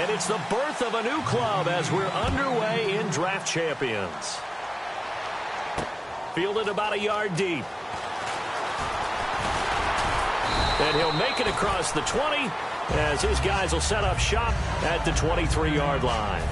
And it's the birth of a new club as we're underway in Draft Champions. Fielded about a yard deep. And he'll make it across the 20 as his guys will set up shop at the 23-yard line.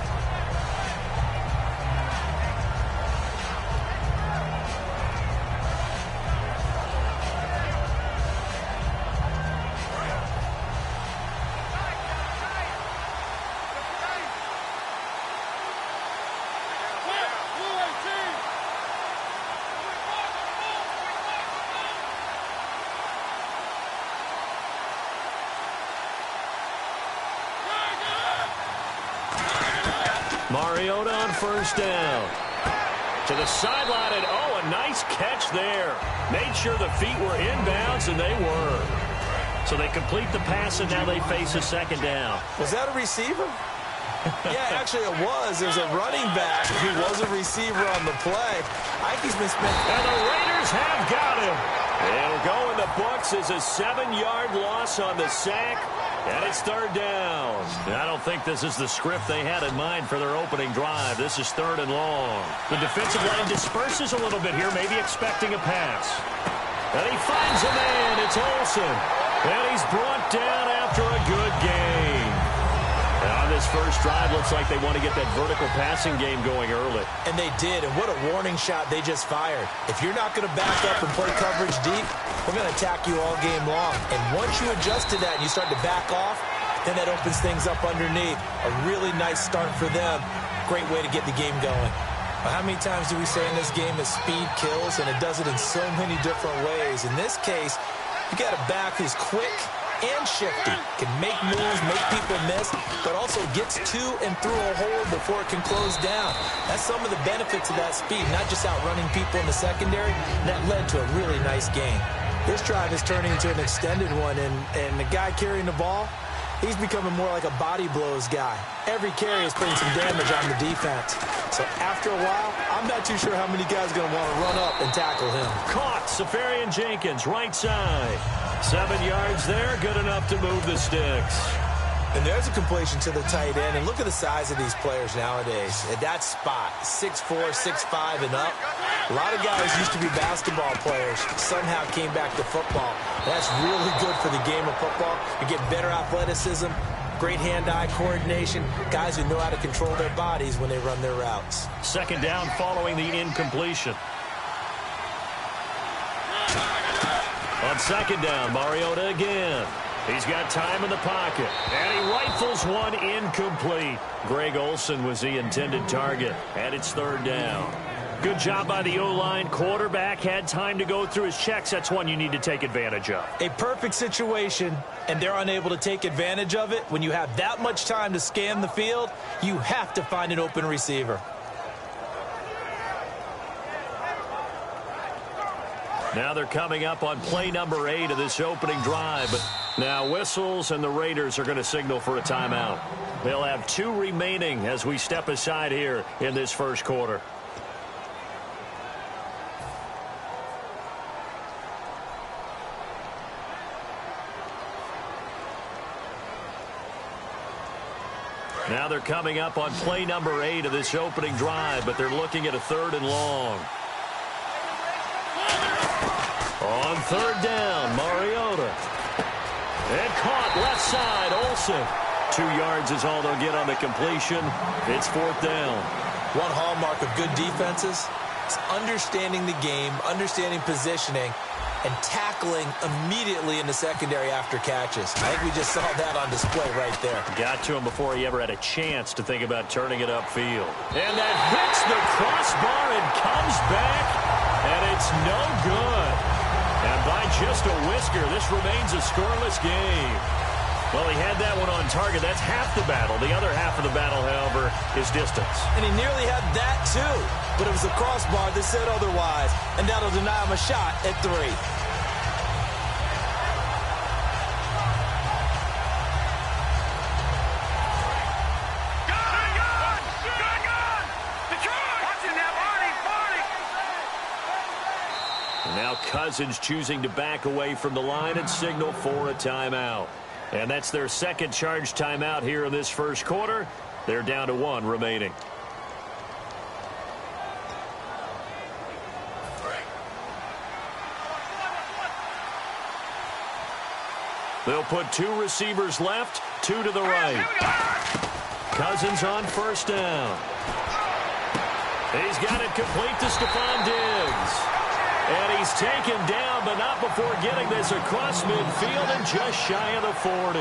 Mariota on first down. To the sideline, and oh, a nice catch there. Made sure the feet were inbounds, and they were. So they complete the pass, and now they face a second down. Was that a receiver? Yeah, actually it was. It was a running back who was a receiver on the play. I think he's been spent. And the Raiders have got him. It'll go in the books as a 7-yard loss on the sack. And it's third down. I don't think this is the script they had in mind for their opening drive. This is third and long. The defensive line disperses a little bit here, maybe expecting a pass. And he finds a man. It's Olsen. And he's brought down after a good game. And on this first drive, looks like they want to get that vertical passing game going early. And they did, and what a warning shot they just fired. If you're not going to back up and play coverage deep, we're going to attack you all game long. And once you adjust to that and you start to back off, then that opens things up underneath. A really nice start for them. Great way to get the game going. But how many times do we say in this game that speed kills, and it does it in so many different ways? In this case, you got a back who's quick and shifty, can make moves, make people miss, but also gets to and through a hole before it can close down. That's some of the benefits of that speed, not just outrunning people in the secondary. That led to a really nice game. This drive is turning into an extended one, and the guy carrying the ball, he's becoming more like a body blows guy. Every carry is putting some damage on the defense. So after a while, I'm not too sure how many guys are going to want to run up and tackle him. Caught, Safarian Jenkins, right side. 7 yards there, good enough to move the sticks. And there's a completion to the tight end. And look at the size of these players nowadays. At that spot, 6'4", 6'5", and up. A lot of guys used to be basketball players, somehow came back to football. That's really good for the game of football. You get better athleticism, great hand-eye coordination, guys who know how to control their bodies when they run their routes. Second down following the incompletion. On second down, Mariota again. He's got time in the pocket, and he rifles one incomplete. Greg Olsen was the intended target, and it's third down. Good job by the O-line. Quarterback had time to go through his checks. That's one you need to take advantage of. A perfect situation, and they're unable to take advantage of it. When you have that much time to scan the field, you have to find an open receiver. Now they're coming up on play number 8 of this opening drive. But now whistles, and the Raiders are going to signal for a timeout. They'll have 2 remaining as we step aside here in this first quarter. Now they're coming up on play number 8 of this opening drive, but they're looking at a third and long. On third down, Mariota. And caught left side, Olsen. 2 yards is all they'll get on the completion. It's fourth down. One hallmark of good defenses is understanding the game, understanding positioning, and tackling immediately in the secondary after catches. I think we just saw that on display right there. Got to him before he ever had a chance to think about turning it upfield. And that hits the crossbar and comes back, and it's no good. And by just a whisker, this remains a scoreless game. Well, he had that one on target. That's half the battle. The other half of the battle, however, is distance. And he nearly had that, too. But it was the crossbar that said otherwise. And that'll deny him a shot at 3. Now Cousins choosing to back away from the line and signal for a timeout. And that's their second charge timeout here in this first quarter. They're down to 1 remaining. They'll put 2 receivers left, 2 to the right. Cousins on first down. He's got it complete to Stephon Diggs. And he's taken down, but not before getting this across midfield and just shy of the 40.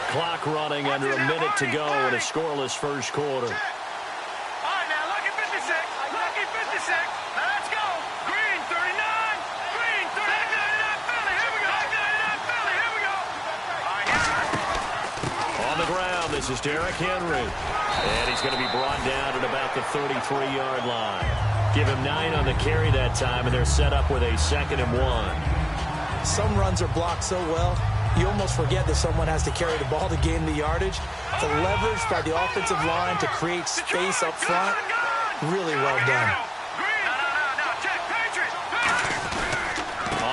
Clock running under a minute to go in a scoreless first quarter. All right, now, lucky 56. Lucky 56. Now, let's go. Green, 39. Green, 39. Philly, here we go. 39, Philly, here we go. All right, here. On the ground, this is Derrick Henry. And he's going to be brought down at about the 33-yard line. Give him 9 on the carry that time, and they're set up with a 2nd and 1. Some runs are blocked so well, you almost forget that someone has to carry the ball to gain the yardage. The leverage by the offensive line to create space up front, really well done.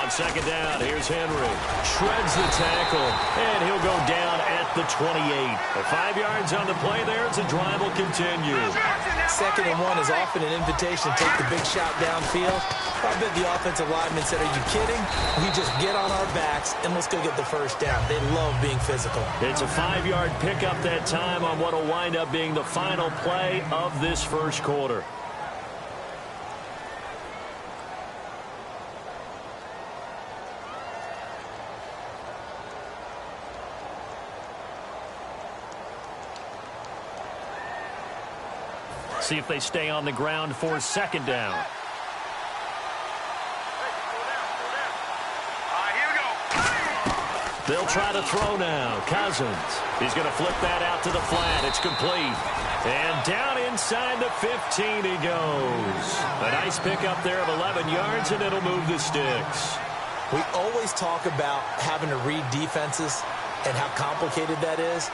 On second down, here's Henry. Shreds the tackle, and he'll go down at the 28. 5 yards on the play there as the drive will continue. 2nd and 1 is often an invitation to take the big shot downfield. I bet the offensive lineman said, are you kidding? We just get on our backs and let's go get the first down. They love being physical. It's a 5-yard pickup that time on what will wind up being the final play of this first quarter. See if they stay on the ground for 2nd down. They'll try to throw now. Cousins. He's going to flip that out to the flat. It's complete. And down inside the 15 he goes. A nice pickup there of 11 yards, and it'll move the sticks. We always talk about having to read defenses and how complicated that is.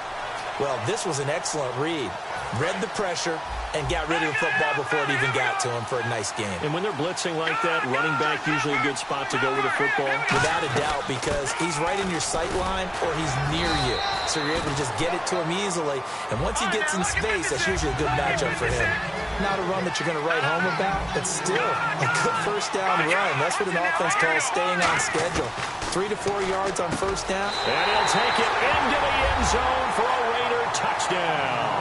Well, this was an excellent read. Read the pressure and got rid of the football before it even got to him for a nice game. And when they're blitzing like that, running back usually a good spot to go with the football? Without a doubt, because he's right in your sight line or he's near you. So you're able to just get it to him easily. And once he gets in space, that's usually a good matchup for him. Not a run that you're going to write home about, but still a good first down run. That's what an offense calls staying on schedule. 3 to 4 yards on first down. And he'll take it into the end zone for a Raider touchdown.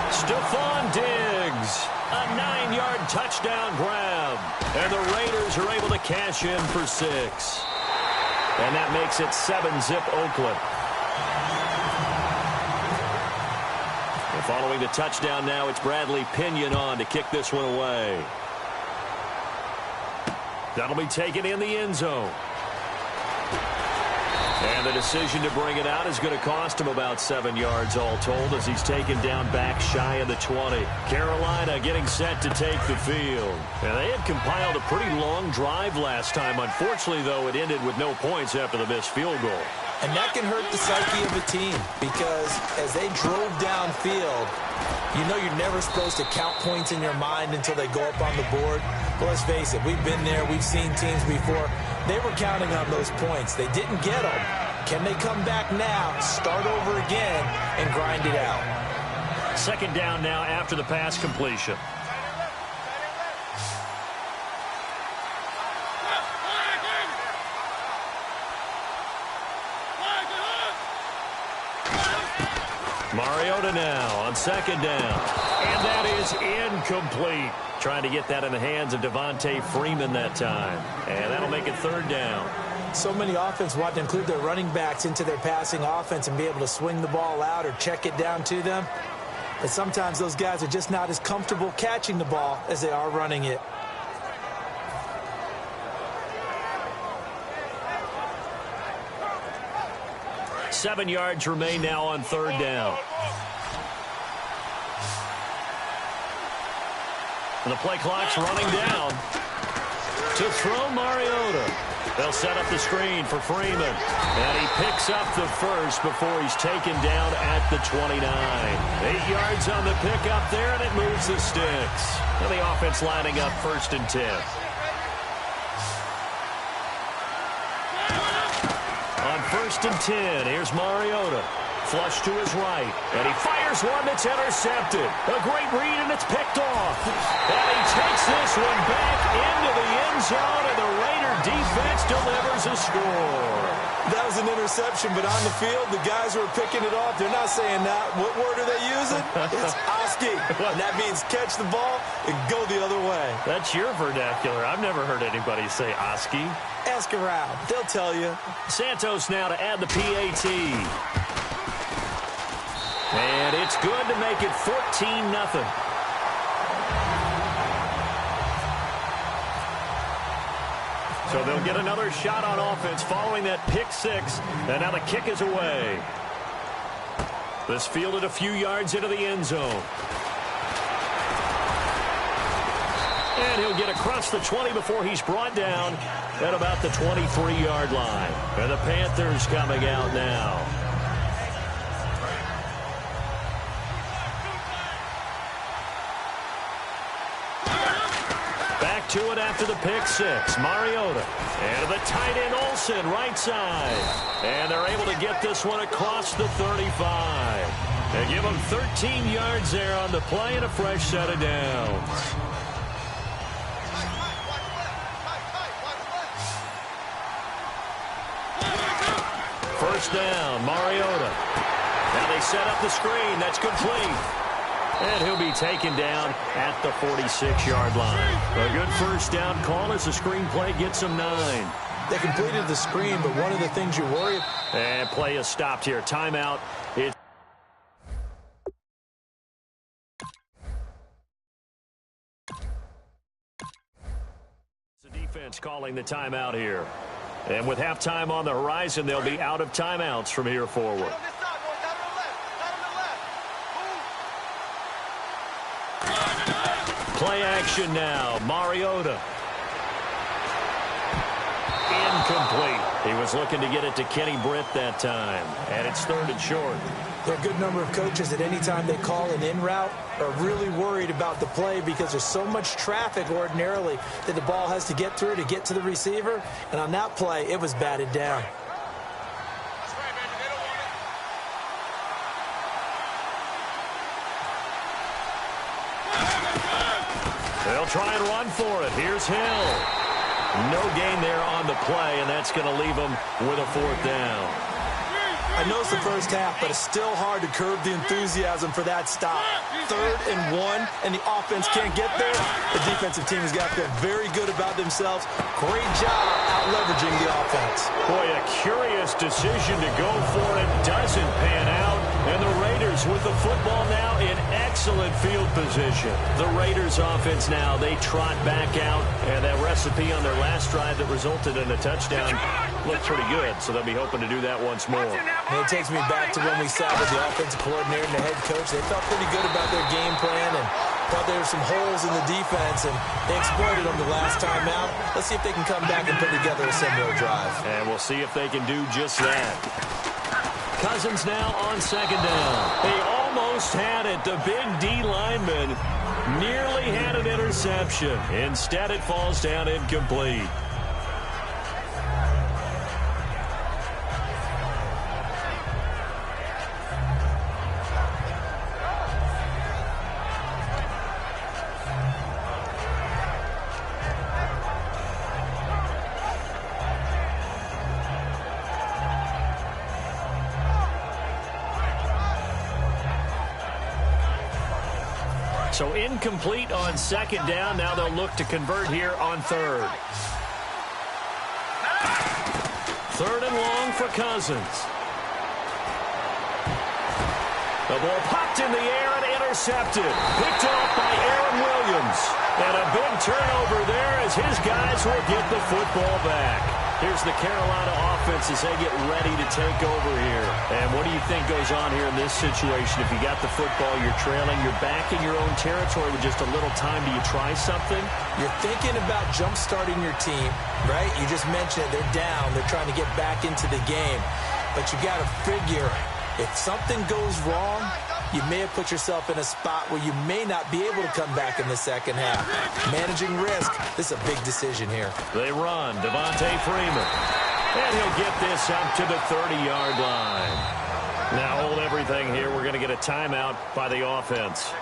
Stephon Diggs, a 9-yard touchdown grab. And the Raiders are able to cash in for 6. And that makes it 7-zip Oakland. And following the touchdown now, it's Bradley Pinion on to kick this one away. That'll be taken in the end zone. And the decision to bring it out is going to cost him about 7 yards all told as he's taken down back shy of the 20. Carolina getting set to take the field. And they had compiled a pretty long drive last time. Unfortunately, though, it ended with no points after the missed field goal. And that can hurt the psyche of a team because as they drove downfield, you know you're never supposed to count points in your mind until they go up on the board. But let's face it, we've been there. We've seen teams before. They were counting on those points. They didn't get them. Can they come back now, start over again, and grind it out? 2nd down now after the pass completion. Mariota now on 2nd down. And that is incomplete. Trying to get that in the hands of Devontae Freeman that time. And that'll make it 3rd down. So many offenses want to include their running backs into their passing offense and be able to swing the ball out or check it down to them. But sometimes those guys are just not as comfortable catching the ball as they are running it. Seven yards remain now on 3rd down. And the play clock's running down. To throw, Mariota. They'll set up the screen for Freeman. And he picks up the first before he's taken down at the 29. 8 yards on the pickup there, and it moves the sticks. And the offense lining up 1st and 10. On 1st and 10, here's Mariota. Flush to his right, and he fires one that's intercepted. A great read, and it's picked off. And he takes this one back into the end zone, and the Raider defense delivers a score. That was an interception, but on the field, the guys who are picking it off, they're not saying that. What word are they using? It's Oski, and that means catch the ball and go the other way. That's your vernacular. I've never heard anybody say Oski. Ask around. They'll tell you. Santos now to add the PAT. And it's good to make it 14-0. So they'll get another shot on offense following that pick six. And now the kick is away. This fielded a few yards into the end zone. And he'll get across the 20 before he's brought down at about the 23-yard line. And the Panthers coming out now. To it after the pick six. Mariota. And the tight end Olsen, right side. And they're able to get this one across the 35. They give them 13 yards there on the play and a fresh set of downs. First down, Mariota. Now they set up the screen. That's complete. And he'll be taken down at the 46-yard line. A good first down call as the screenplay gets him 9. They completed the screen, but one of the things you worry about. And play is stopped here. Timeout. It's the defense calling the timeout here. And with halftime on the horizon, they'll be out of timeouts from here forward. Play action now. Mariota. Incomplete. He was looking to get it to Kenny Britt that time. And it's 3rd and short. There are a good number of coaches that any time they call an in route are really worried about the play because there's so much traffic ordinarily that the ball has to get through to get to the receiver. And on that play, it was batted down. They'll try and run for it. Here's Hill. No gain there on the play, and that's going to leave them with a 4th down. I know it's the first half, but it's still hard to curb the enthusiasm for that stop. 3rd and 1, and the offense can't get there. The defensive team has got to feel very good about themselves. Great job out-leveraging the offense. Boy, a curious decision to go for it. Doesn't pan out. And the Raiders with the football now in excellent field position. The Raiders offense now, they trot back out. And that recipe on their last drive that resulted in a touchdown looked pretty good. So they'll be hoping to do that once more. And it takes me back to when we sat with the offensive coordinator and the head coach. They felt pretty good about their game plan and thought there were some holes in the defense, and they exploited them the last time out. Let's see if they can come back and put together a similar drive. And we'll see if they can do just that. Cousins now on 2nd down. They almost had it. The big D lineman nearly had an interception. Instead, it falls down incomplete. So incomplete on 2nd down. Now they'll look to convert here on 3rd. 3rd and long for Cousins. The ball popped in the air and intercepted. Picked off by Aaron Williams. And a big turnover there as his guys will get the football back. Here's the Carolina offense as they get ready to take over here. And what do you think goes on here in this situation? If you got the football, you're trailing, you're back in your own territory with just a little time. Do you try something? You're thinking about jump-starting your team, right? You just mentioned it. They're down. They're trying to get back into the game. But you got to figure, if something goes wrong, you may have put yourself in a spot where you may not be able to come back in the second half. Managing risk, this is a big decision here. They run. Devontae Freeman. And he'll get this out to the 30-yard line. Now hold everything here. We're going to get a timeout by the offense.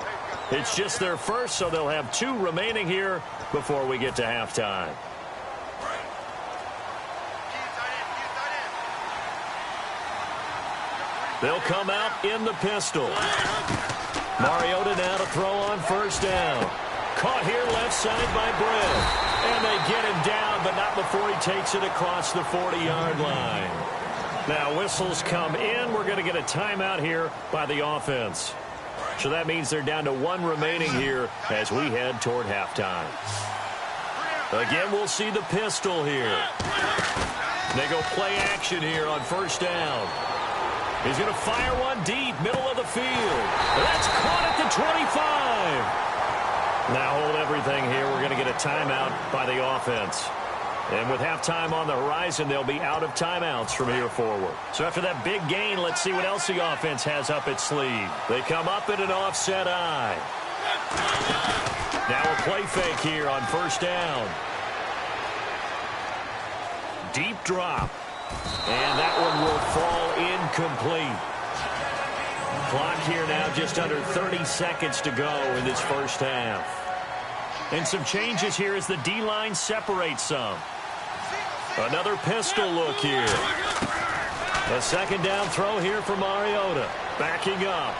It's just their first, so they'll have 2 remaining here before we get to halftime. They'll come out in the pistol. Mariota now to throw on first down. Caught here left side by Britt. And they get him down, but not before he takes it across the 40-yard line. Now whistles come in. We're going to get a timeout here by the offense. So that means they're down to 1 remaining here as we head toward halftime. Again, we'll see the pistol here. They go play action here on first down. He's going to fire one deep, middle of the field. That's caught at the 25. Now hold everything here. We're going to get a timeout by the offense. And with halftime on the horizon, they'll be out of timeouts from here forward. So after that big gain, let's see what else the offense has up its sleeve. They come up in an offset eye. Now a play fake here on first down. Deep drop. And that one will fall incomplete. Clock here now just under 30 seconds to go in this first half. And some changes here as the D-line separates some. Another pistol look here. A second down throw here for Mariota. Backing up.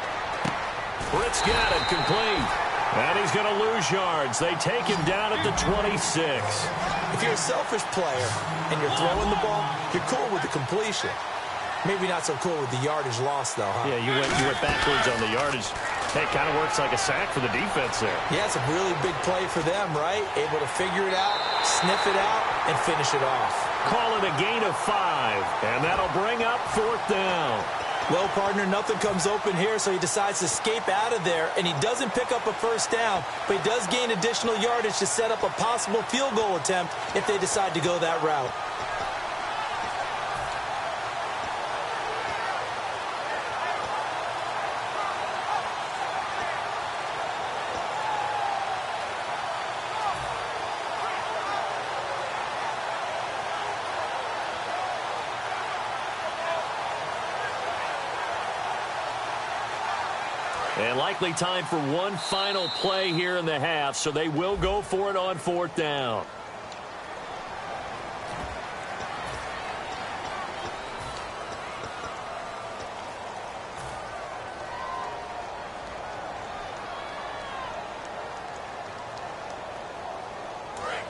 Britt's got it complete. And he's going to lose yards. They take him down at the 26. If you're a selfish player and you're throwing the ball, you're cool with the completion. Maybe not so cool with the yardage loss, though, huh? Yeah, you went backwards on the yardage. Hey, it kind of works like a sack for the defense there. Yeah, it's a really big play for them, right? Able to figure it out, sniff it out, and finish it off. Call it a gain of 5, and that'll bring up 4th down. Well, partner, nothing comes open here, so he decides to escape out of there, and he doesn't pick up a first down, but he does gain additional yardage to set up a possible field goal attempt if they decide to go that route. And likely time for one final play here in the half, so they will go for it on 4th down.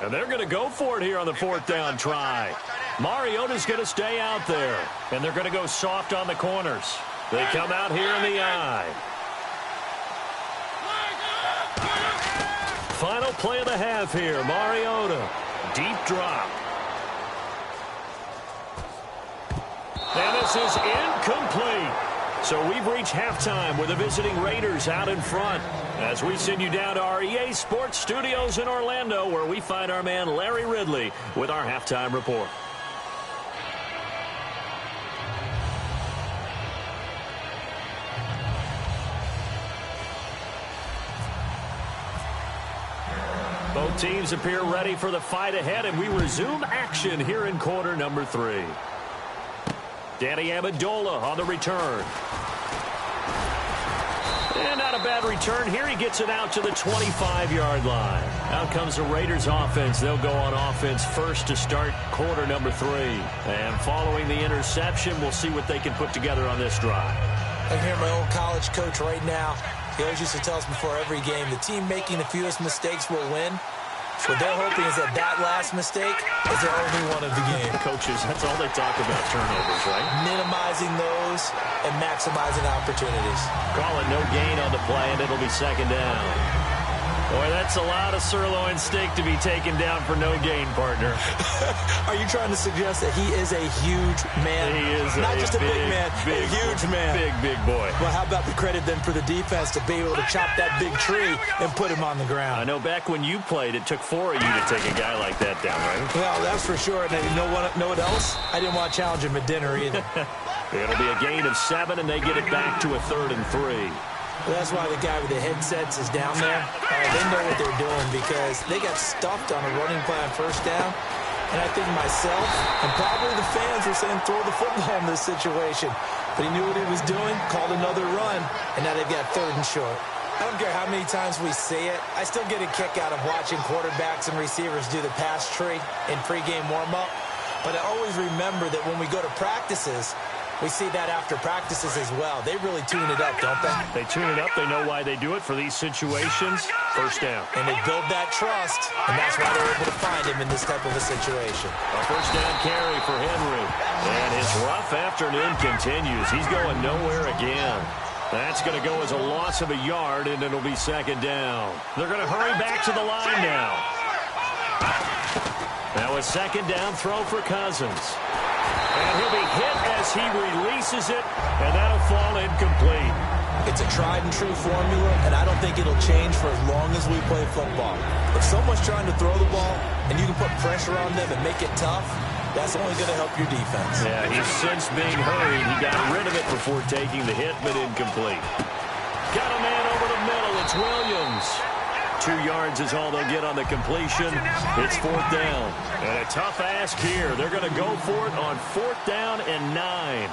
And they're going to go for it here on the 4th down try. Mariota's going to stay out there, and they're going to go soft on the corners. They come out here in the eye. Final play of the half here. Mariota. Deep drop. And this is incomplete. So we've reached halftime with the visiting Raiders out in front as we send you down to our EA Sports Studios in Orlando, where we find our man Larry Ridley with our halftime report. Both teams appear ready for the fight ahead, and we resume action here in quarter number 3. Danny Amendola on the return. And not a bad return here. He gets it out to the 25-yard line. Out comes the Raiders offense. They'll go on offense first to start quarter number 3. And following the interception, we'll see what they can put together on this drive. I hear my old college coach right now. He always used to tell us before every game, the team making the fewest mistakes will win. What they're hoping is that that last mistake is their only one of the game. Coaches, that's all they talk about, turnovers, right? Minimizing those and maximizing opportunities. Call it no gain on the play, and it'll be second down. Boy, that's a lot of sirloin steak to be taken down for no gain, partner. Are you trying to suggest that he is a huge man? He is not just a big man, a huge man. Big boy. Well, how about the credit then for the defense to be able to chop that big tree and put him on the ground? I know back when you played, it took 4 of you to take a guy like that down, right? Well, that's for sure. And you know what else? I didn't want to challenge him at dinner either. It'll be a gain of 7, and they get it back to a 3rd and 3. Well, that's why the guy with the headsets is down there. They know what they're doing because they got stuffed on a running play on first down. And I think myself and probably the fans were saying throw the football in this situation. But he knew what he was doing, called another run, and now they've got 3rd and short. I don't care how many times we see it. I still get a kick out of watching quarterbacks and receivers do the pass tree in pregame warm-up. But I always remember that when we go to practices, we see that after practices as well. They really tune it up, don't they? They tune it up. They know why they do it for these situations. First down. And they build that trust, and that's why they're able to find him in this type of a situation. A first down carry for Henry. And his rough afternoon continues. He's going nowhere again. That's going to go as a loss of a yard, and it'll be 2nd down. They're going to hurry back to the line now. Now a 2nd down throw for Cousins. And he'll be hit as he releases it, and that'll fall incomplete. It's a tried-and-true formula, and I don't think it'll change for as long as we play football. If someone's trying to throw the ball, and you can put pressure on them and make it tough, that's only going to help your defense. Yeah, he's since being hurried. He got rid of it before taking the hit, but incomplete. Got a man over the middle. It's Williams. 2 yards is all they'll get on the completion. It's 4th down. And a tough ask here. They're going to go for it on 4th down and 9. Here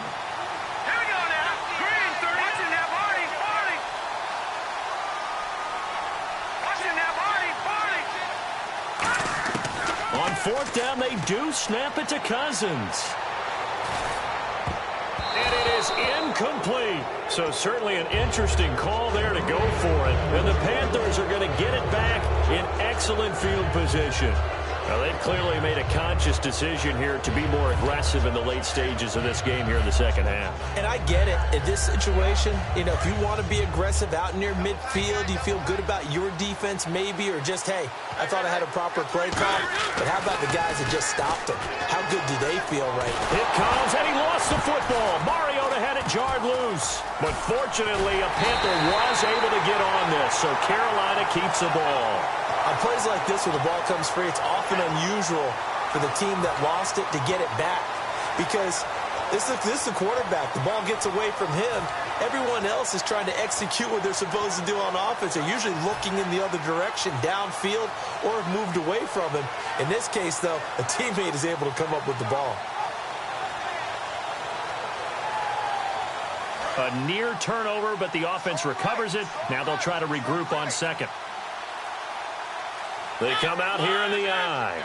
we go now. Green, 30. Watching that body. Watching that body. On 4th down, they do snap it to Cousins. And it is incomplete. So certainly an interesting call there to go for it. And the Panthers are going to get it back in excellent field position. Now, they've clearly made a conscious decision here to be more aggressive in the late stages of this game here in the 2nd half. And I get it. In this situation, if you want to be aggressive out near midfield, you feel good about your defense maybe, or just, hey, I thought I had a proper play call. But how about the guys that just stopped them? How good do they feel right now? It comes, and he lost the football. Mariota had it jarred loose. But fortunately, a Panther was able to get on this, so Carolina keeps the ball. On plays like this where the ball comes free, it's often unusual for the team that lost it to get it back. Because this is the quarterback. The ball gets away from him. Everyone else is trying to execute what they're supposed to do on offense. They're usually looking in the other direction, downfield, or have moved away from him. In this case, though, a teammate is able to come up with the ball. A near turnover, but the offense recovers it. Now they'll try to regroup on 2nd. They come out here in the eye.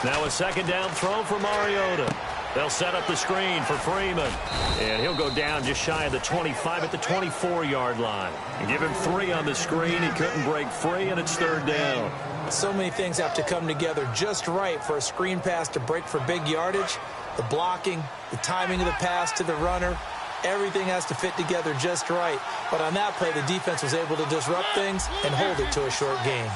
Now a 2nd down throw for Mariota. They'll set up the screen for Freeman. And he'll go down just shy of the 25 at the 24-yard line. And give him 3 on the screen. He couldn't break free, and it's 3rd down. So many things have to come together just right for a screen pass to break for big yardage. The blocking, the timing of the pass to the runner, everything has to fit together just right. But on that play, the defense was able to disrupt things and hold it to a short gain.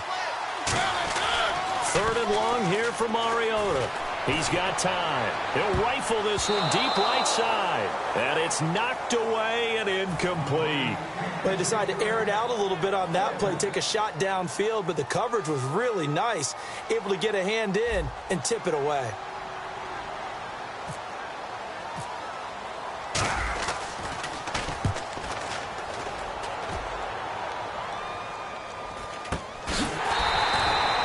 3rd and long here for Mariota. He's got time. He'll rifle this one deep right side. And it's knocked away and incomplete. They decided to air it out a little bit on that play, take a shot downfield, but the coverage was really nice. Able to get a hand in and tip it away.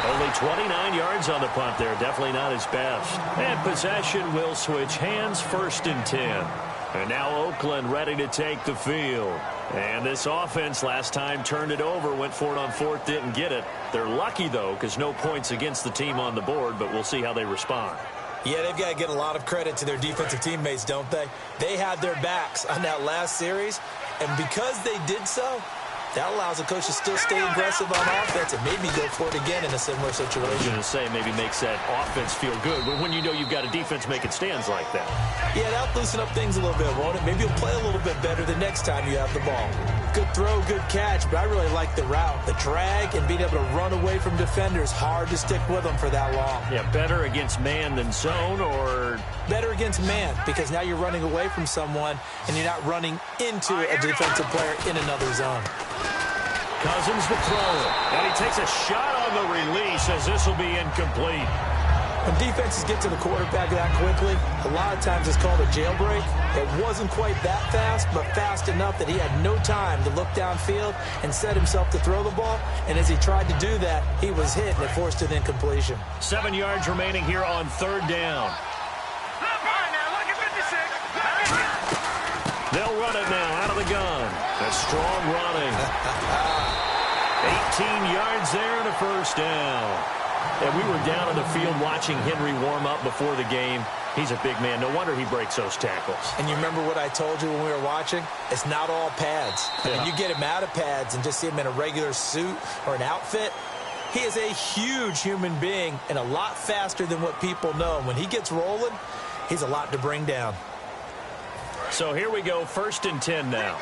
Only 29 yards on the punt there. Definitely not his best. And possession will switch hands, 1st and 10. And now Oakland ready to take the field. And this offense last time turned it over, went for it on 4th, didn't get it. They're lucky, though, because no points against the team on the board, but we'll see how they respond. Yeah, they've got to get a lot of credit to their defensive teammates, don't they? They had their backs on that last series, and because they did so, That allows the coach to still stay aggressive on offense and maybe go for it again in a similar situation. I was going to say maybe makes that offense feel good, but when you know you've got a defense making stands like that. Yeah, that'll loosen up things a little bit, won't it? Maybe you'll play a little bit better the next time you have the ball. Good throw, good catch, but I really like the route. The drag and being able to run away from defenders, hard to stick with them for that long. Yeah, better against man than zone, or? Better against man, because now you're running away from someone and you're not running into a defensive player in another zone. Cousins the throw, and he takes a shot on the release as this will be incomplete. When defenses get to the quarterback that quickly, a lot of times it's called a jailbreak. It wasn't quite that fast, but fast enough that he had no time to look downfield and set himself to throw the ball. And as he tried to do that, he was hit, and it forced an incompletion. 7 yards remaining here on third down. They'll run it now out of the gun. That's strong running. 18 yards there and a first down. And we were down on the field watching Henry warm up before the game. He's a big man. No wonder he breaks those tackles. And you remember what I told you when we were watching? It's not all pads. Yeah. When you get him out of pads and just see him in a regular suit or an outfit, he is a huge human being and a lot faster than what people know. When he gets rolling, he's a lot to bring down. So here we go, 1st and 10 now.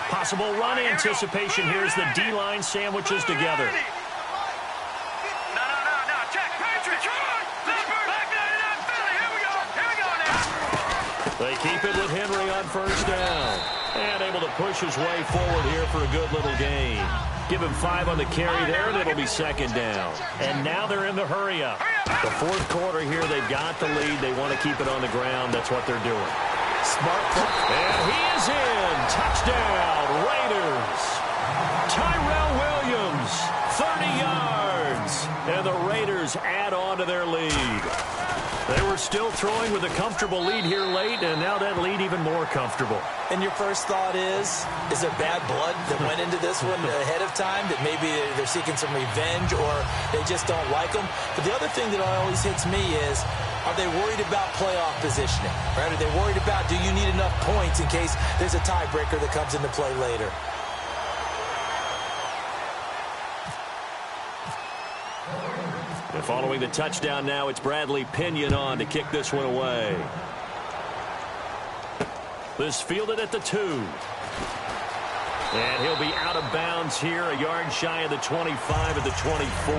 Possible run anticipation. Here's the D-line sandwiches together. No. Check. Patriots. Back 99 Philly. Here we go now. They keep it with Henry on first down. And able to push his way forward here for a good little gain. Give him 5 on the carry there, and it'll be 2nd down. And now they're in the hurry-up. The 4th quarter here, they've got the lead. They want to keep it on the ground. That's what they're doing. Smart play. And he is in. Touchdown, Raiders. Tyrell Williams, 30 yards. And the Raiders add on to their lead. They were still throwing with a comfortable lead here late, and now that lead even more comfortable. And your first thought is there bad blood that went into this one ahead of time, that maybe they're seeking some revenge or they just don't like them? But the other thing that always hits me is, are they worried about playoff positioning? Right? Are they worried about, do you need enough points in case there's a tiebreaker that comes into play later? And following the touchdown now, it's Bradley Pinion on to kick this one away. This fielded at the 2. And he'll be out of bounds here, a yard shy of the 25 at the 24.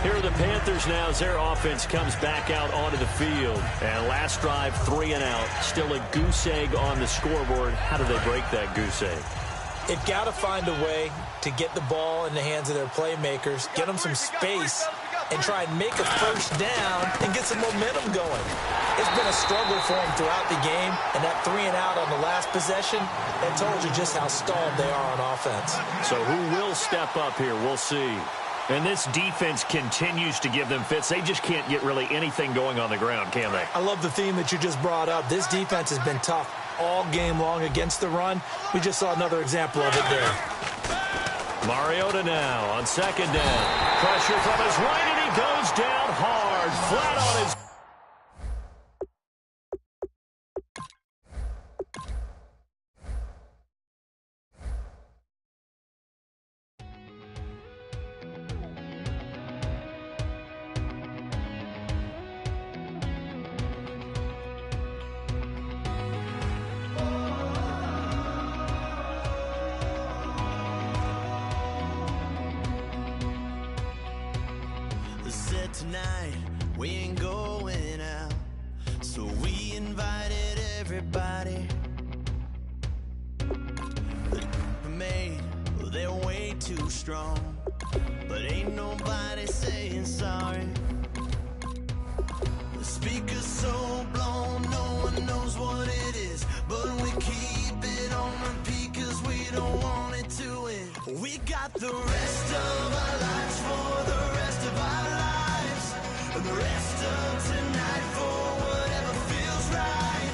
Here are the Panthers now as their offense comes back out onto the field. And last drive, 3 and out. Still a goose egg on the scoreboard. How do they break that goose egg? They've got to find a way to get the ball in the hands of their playmakers, get them some space, and try and make a first down and get some momentum going. It's been a struggle for them throughout the game, and that 3 and out on the last possession, that told you just how stalled they are on offense. So who will step up here? We'll see. And this defense continues to give them fits. They just can't get really anything going on the ground, can they? I love the theme that you just brought up. This defense has been tough all game long against the run. We just saw another example of it there. Mariota now on 2nd down. Pressure from his right, and he goes down hard, flat on his... Tonight we ain't going out, so we invited everybody. The made, well, they're way too strong, but ain't nobody saying sorry. The speaker's so blown, no one knows what it is, but we keep it on repeat 'cause we don't want it to end. We got the rest of our lives for the rest of our lives. And the rest of tonight for whatever feels right.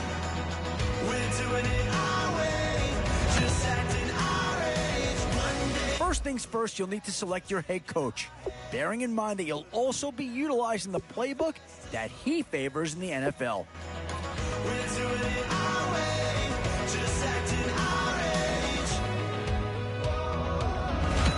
We're doing it our way, just acting our age. Monday. First things first, you'll need to select your head coach, bearing in mind that you'll also be utilizing the playbook that he favors in the NFL. We're doing it our way, just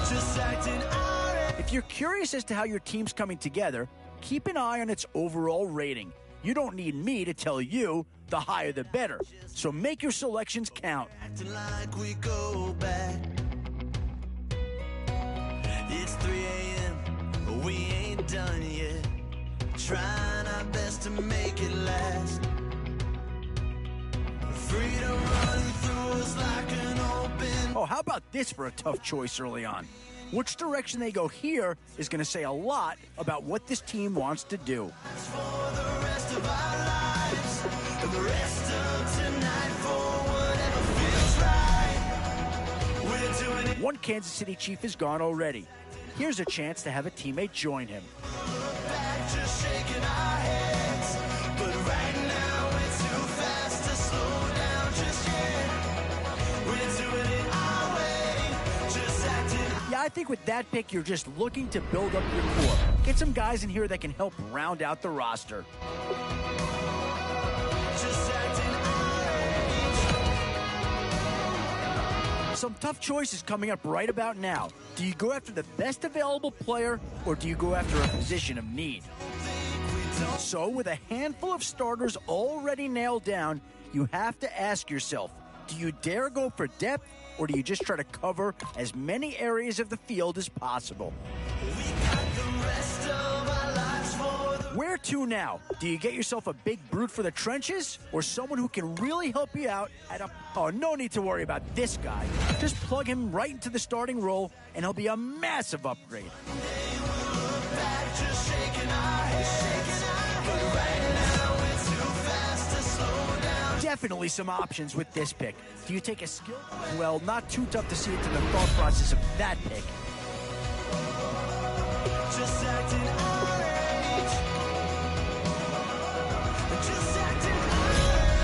just acting alright. If you're curious as to how your team's coming together, keep an eye on its overall rating. You don't need me to tell you the higher the better. So make your selections count. Acting like we go back. It's 3 a.m., we ain't done yet. Trying our best to make it last. Freedom running through us like an open. Oh, how about this for a tough choice early on? Which direction they go here is going to say a lot about what this team wants to do. For the rest of our lives, and the rest of tonight for whatever feels right. We're doing it. One Kansas City Chief is gone already. Here's a chance to have a teammate join him. Back, just shaking our heads. But right now it's too fast to slow down just yet. We're doing it our way, just acting. Yeah, I think with that pick, you're just looking to build up your core. Get some guys in here that can help round out the roster. Just acting our age. Some tough choices coming up right about now. Do you go after the best available player, or do you go after a position of need? So, with a handful of starters already nailed down, you have to ask yourself, do you dare go for depth, or do you just try to cover as many areas of the field as possible? We got the rest of our lives for the. Where to now? Do you get yourself a big brute for the trenches, or someone who can really help you out at a... Oh, no need to worry about this guy. Just plug him right into the starting role, and he'll be a massive upgrade. Back, just shaking our heads. But right now it's too fast to slow down. Definitely some options with this pick. Do you take a skill? Well, not too tough to see into the thought process of that pick. Just acting our age. Just acting our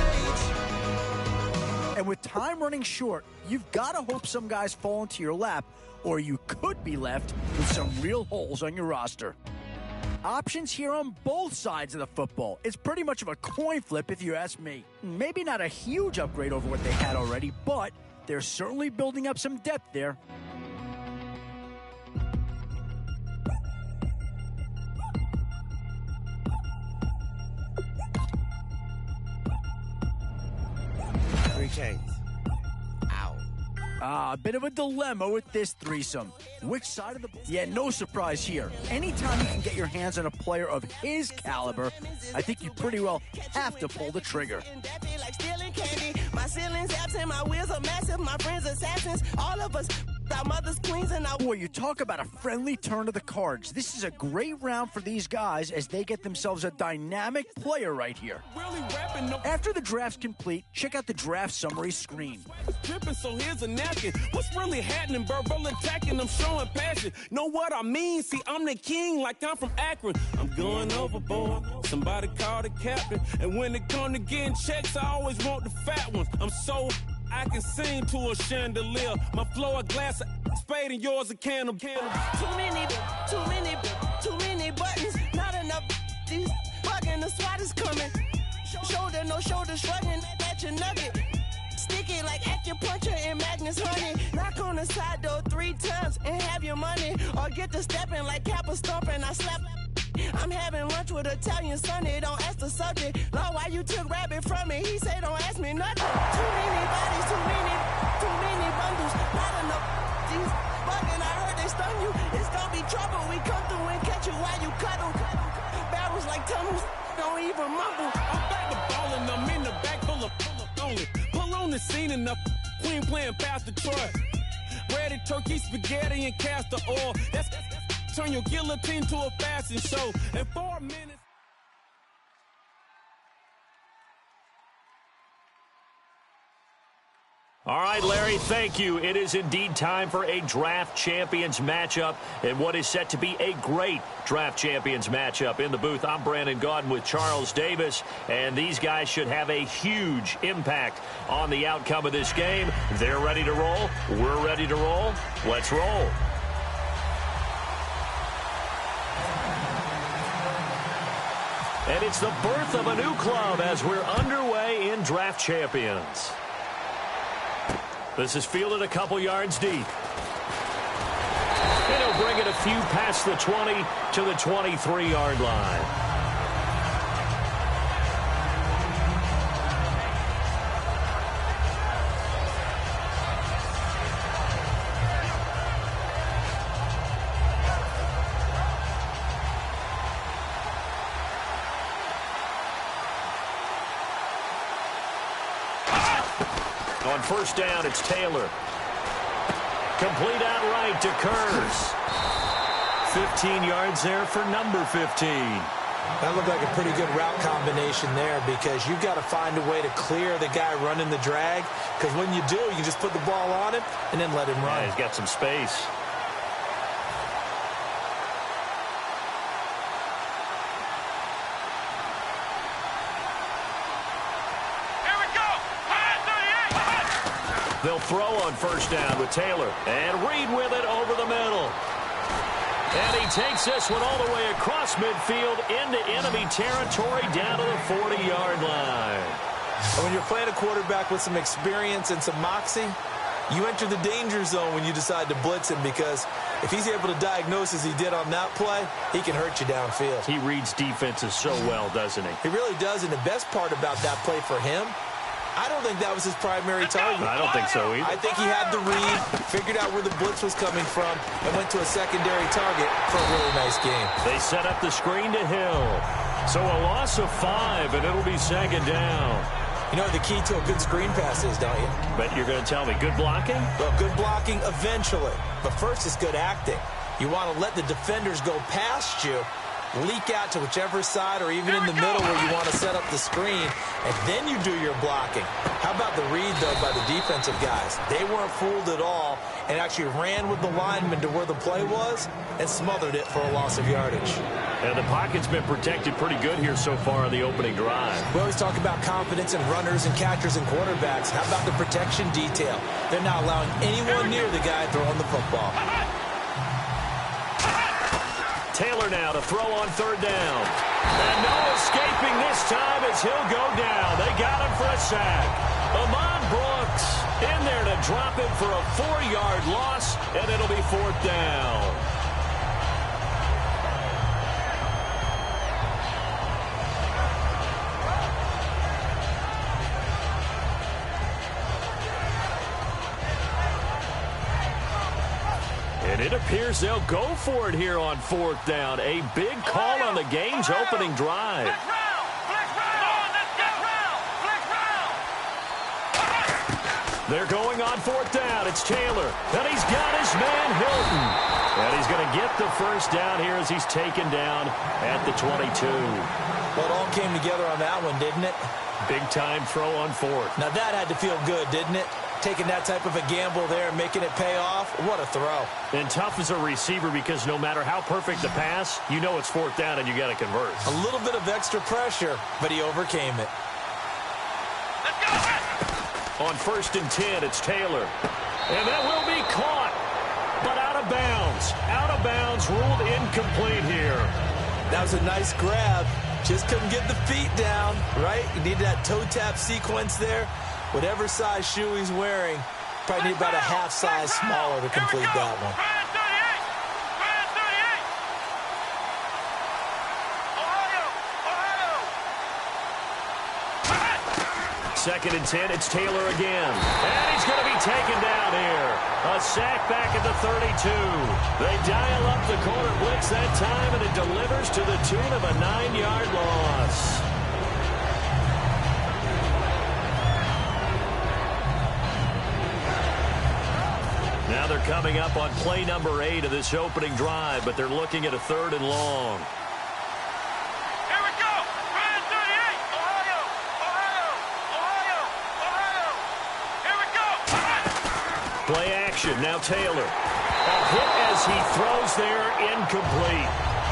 age. And with time running short, you've got to hope some guys fall into your lap, or you could be left with some real holes on your roster. Options here on both sides of the football. It's pretty much of a coin flip if you ask me. Maybe not a huge upgrade over what they had already, but they're certainly building up some depth there. A bit of a dilemma with this threesome. Which side of the... Yeah, no surprise here. Anytime you can get your hands on a player of his caliber, I think you pretty well have to pull the trigger. Like stealing candy. My ceilings absent, my wheels are massive, my friends assassins, all of us, our mothers queens, and our... Boy, you talk about a friendly turn of the cards. This is a great round for these guys as they get themselves a dynamic player right here. After the draft's complete, check out the draft summary screen. Tripping, so here's a napkin. What's really happening? Verbal attacking, I'm showing passion. Know what I mean? See, I'm the king, like I'm from Akron. I'm going overboard. Somebody call the captain. And when it come to getting checks, I always want the fat ones. I'm so I can sing to a chandelier. My flow a glass of spade and yours a can of Too many buttons, not enough. These bugging, the SWAT is coming. Shoulder, no shoulder, shrugging at your nugget. Sticky like acupuncture and Magnus honey. Knock on the side door 3 times and have your money. Or get to stepping like Kappa stomping. I slap. I'm having lunch with Italian Sunday. Don't ask the subject. Lord, why you took rabbit from me? He say don't ask me nothing. Too many bodies, too many bundles. Not enough. These bugging, I heard they stun you. It's gonna be trouble. We come through and catch you while you cuddle. Barrels like tunnels. Don't even mumble. I'm back to ballin', I'm in the back full of only. Pull on the scene and the queen playing past the Troy. Ready turkey, spaghetti, and castor oil. That's turn your guillotine to a fashion show. In 4 minutes. All right, Larry, thank you. It is indeed time for a Draft Champions matchup and what is set to be a great Draft Champions matchup. In the booth, I'm Brandon Gaudin with Charles Davis, and these guys should have a huge impact on the outcome of this game. They're ready to roll. We're ready to roll. Let's roll. And it's the birth of a new club as we're underway in Draft Champions. This is fielded a couple yards deep. bring it a few past the 20 to the 23-yard line. On first down, it's Taylor. Complete outright to Kurz. 15 yards there for number 15. That looked like a pretty good route combination there because you've got to find a way to clear the guy running the drag, because when you do, you can just put the ball on him and then let him run. Yeah, he's got some space. They'll throw on first down with Taylor. And Reed with it over the middle. And he takes this one all the way across midfield into enemy territory down to the 40-yard line. And when you're playing a quarterback with some experience and some moxie, you enter the danger zone when you decide to blitz him, because if he's able to diagnose as he did on that play, he can hurt you downfield. He reads defenses so well, doesn't he? He really does, and the best part about that play for him, I don't think that was his primary target. I don't think so either. I think he had the read, figured out where the blitz was coming from, and went to a secondary target for a really nice game. They set up the screen to Hill. So a loss of 5, and it'll be second down. You know what the key to a good screen pass is, don't you? But you're going to tell me, good blocking? Well, good blocking eventually. But first is good acting. You want to let the defenders go past you, leak out to whichever side or even in the middle where you want to set up the screen, and then you do your blocking. How about the read, though, by the defensive guys? They weren't fooled at all and actually ran with the lineman to where the play was and smothered it for a loss of yardage. And the pocket's been protected pretty good here so far on the opening drive. We always talk about confidence in runners and catchers and quarterbacks. How about the protection detail? They're not allowing anyone near the guy throwing the football. Taylor now to throw on third down. And no escaping this time as he'll go down. They got him for a sack. Ahmad Brooks in there to drop him for a 4-yard loss, and it'll be fourth down. And it appears they'll go for it here on fourth down. A big call on the game's opening drive. They're going on fourth down. It's Taylor. And he's got his man Hilton. And he's going to get the first down here as he's taken down at the 22. Well, it all came together on that one, didn't it? Big time throw on fourth. Now that had to feel good, didn't it? Taking that type of a gamble there and making it pay off. What a throw. And tough as a receiver because no matter how perfect the pass, you know it's fourth down and you got to convert. A little bit of extra pressure, but he overcame it. On first and 10, it's Taylor. And that will be caught, but out of bounds. Out of bounds, ruled incomplete here. That was a nice grab. Just couldn't get the feet down, right? You need that toe tap sequence there. Whatever size shoe he's wearing, probably need about a half size smaller to complete that one. Second and 10, it's Taylor again. And he's going to be taken down here. A sack back at the 32. They dial up the corner blitz that time, and it delivers to the tune of a 9-yard loss. Now they're coming up on play number 8 of this opening drive, but they're looking at a third and long. Play action, now Taylor. A hit as he throws there, incomplete.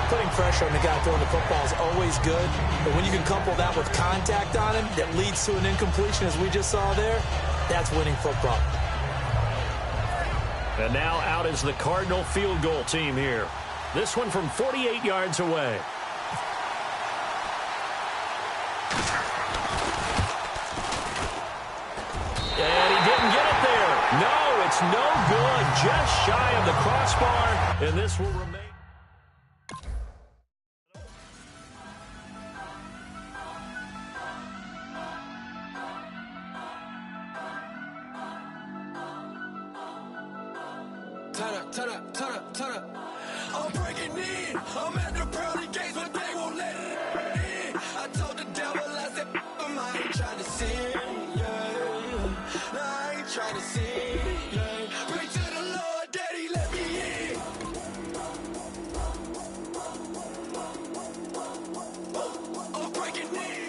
Putting pressure on the guy throwing the football is always good, but when you can couple that with contact on him that leads to an incompletion, as we just saw there, that's winning football. And now out is the Cardinal field goal team here. This one from 48 yards away. And he didn't get it there. No, it's It's no good. Just shy of the crossbar, and this will remain. Turn up. I'm breaking in. I'm at the pearly gates, but they won't let it in. I told the devil, I said, I ain't trying to sin, yeah. No, I ain't trying to sin, yeah. Pray to the Lord, Daddy, let me in. I'm breaking in.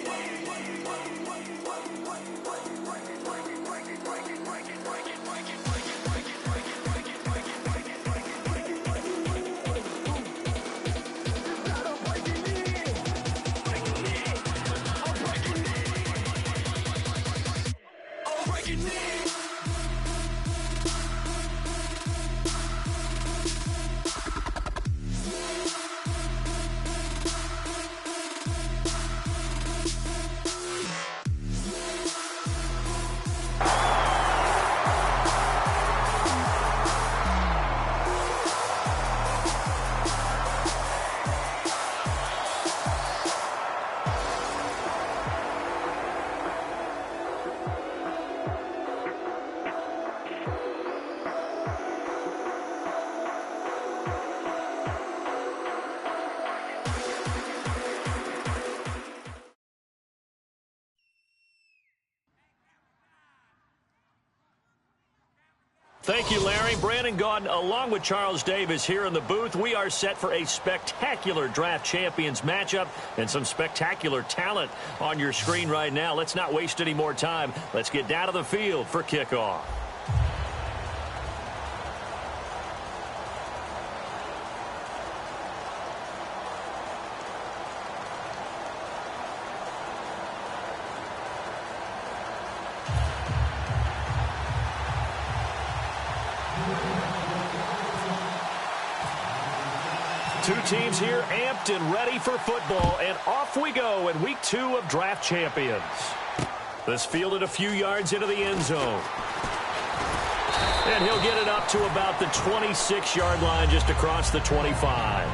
Thank you, Larry. Brandon Gaudin, along with Charles Davis here in the booth. We are set for a spectacular draft champions matchup and some spectacular talent on your screen right now. Let's not waste any more time. Let's get down to the field for kickoff. Two teams here amped and ready for football, and off we go in week 2 of Draft Champions. This fielded a few yards into the end zone. And he'll get it up to about the 26-yard line just across the 25.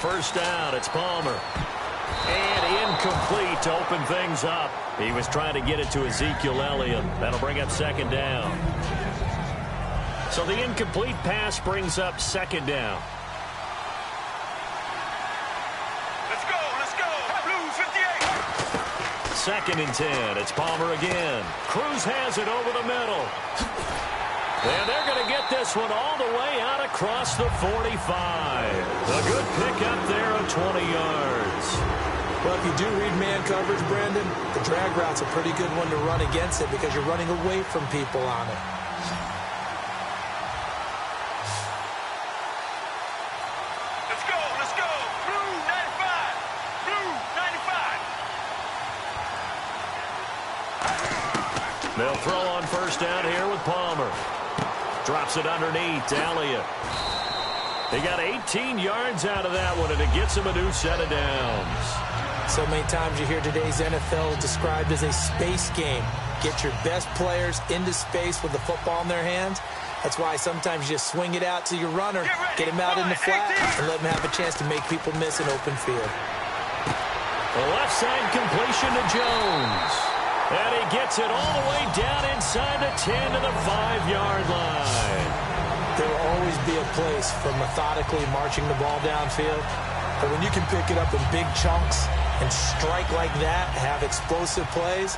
First down, it's Palmer. And incomplete to open things up. He was trying to get it to Ezekiel Elliott. That'll bring up second down. So the incomplete pass brings up second down. Let's go. Blues 58. Second and 10. It's Palmer again. Cruz has it over the middle. And they're going to get this one all the way out across the 45. A good pickup there of 20 yards. Well, if you do read man coverage, Brandon, the drag route's a pretty good one to run against it because you're running away from people on it. Let's go. Blue 95. Blue 95. They'll throw on first down here with Palmer. Drops it underneath to Elliott. They got 18 yards out of that one, and it gets him a new set of downs. So many times you hear today's NFL described as a space game. Get your best players into space with the football in their hands. That's why sometimes you just swing it out to your runner, get him out in the flat, and let him have a chance to make people miss an open field. The left side completion to Jones. And he gets it all the way down inside the 10 to the 5-yard line. There will always be a place for methodically marching the ball downfield. But when you can pick it up in big chunks and strike like that, have explosive plays,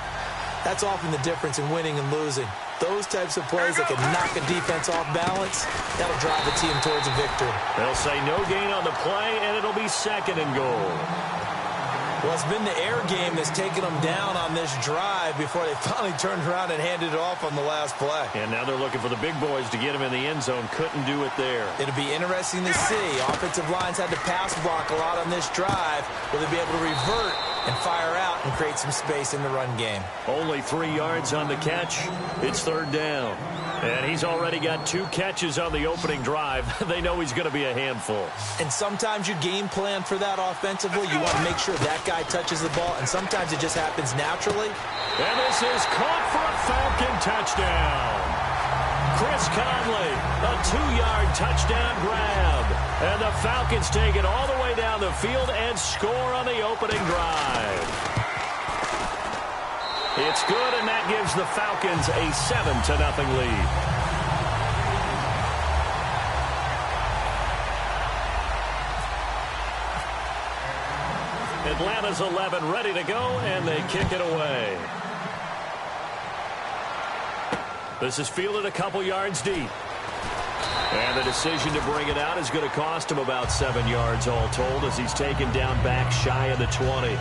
that's often the difference in winning and losing. Those types of plays that can knock a defense off balance, that'll drive a team towards a victory. They'll say no gain on the play, and it'll be second and goal. Well, it's been the air game that's taken them down on this drive before they finally turned around and handed it off on the last play. And now they're looking for the big boys to get him in the end zone. Couldn't do it there. It'll be interesting to see. Offensive lines had to pass block a lot on this drive. Will they be able to revert and fire out and create some space in the run game? Only 3 yards on the catch. It's third down. And he's already got 2 catches on the opening drive. They know he's going to be a handful. And sometimes you game plan for that offensively. You want to make sure that guy touches the ball, and sometimes it just happens naturally. And this is caught for a Falcon touchdown. Chris Conley, a 2-yard touchdown grab. And the Falcons take it all the way down the field and score on the opening drive. It's good, and that gives the Falcons a 7-0 lead. Atlanta's 11 ready to go, and they kick it away. This is fielded a couple yards deep. And the decision to bring it out is going to cost him about 7 yards all told as he's taken down back shy of the 20.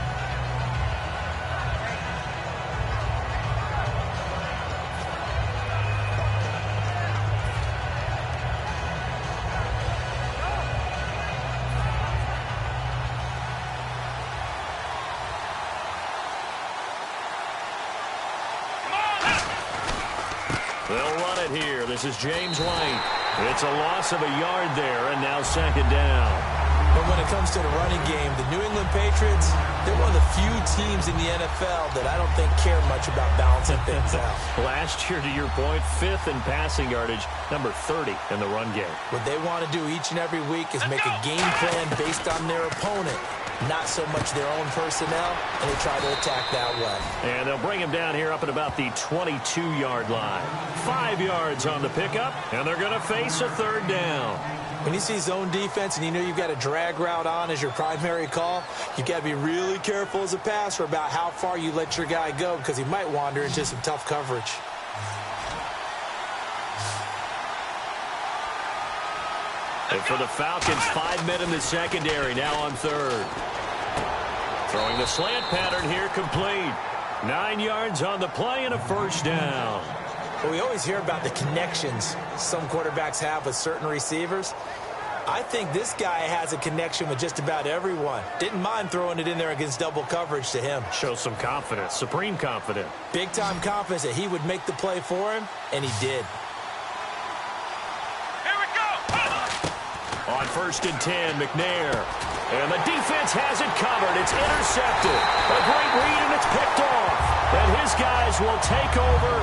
They'll run it here. This is James White. It's a loss of a yard there, and now second down. But when it comes to the running game, the New England Patriots, they're one of the few teams in the NFL that I don't think care much about balancing things out. Last year, to your point, 5th in passing yardage, number 30 in the run game. What they want to do each and every week is make a game plan based on their opponent, not so much their own personnel, and they try to attack that way. And they'll bring him down here up at about the 22-yard line. 5 yards on the pickup, and they're going to face a third down. When you see zone defense and you know you've got a drag route on as your primary call, you've got to be really careful as a passer about how far you let your guy go because he might wander into some tough coverage. And for the Falcons, 5 men in the secondary, now on third. Throwing the slant pattern here, complete. 9 yards on the play and a first down. Well, we always hear about the connections some quarterbacks have with certain receivers. I think this guy has a connection with just about everyone. Didn't mind throwing it in there against double coverage to him. Shows some confidence, supreme confidence. Big-time confidence that he would make the play for him, and he did. Here we go. On 1st and 10, McNair. And the defense has it covered. It's intercepted. A great read, and it's picked off. And his guys will take over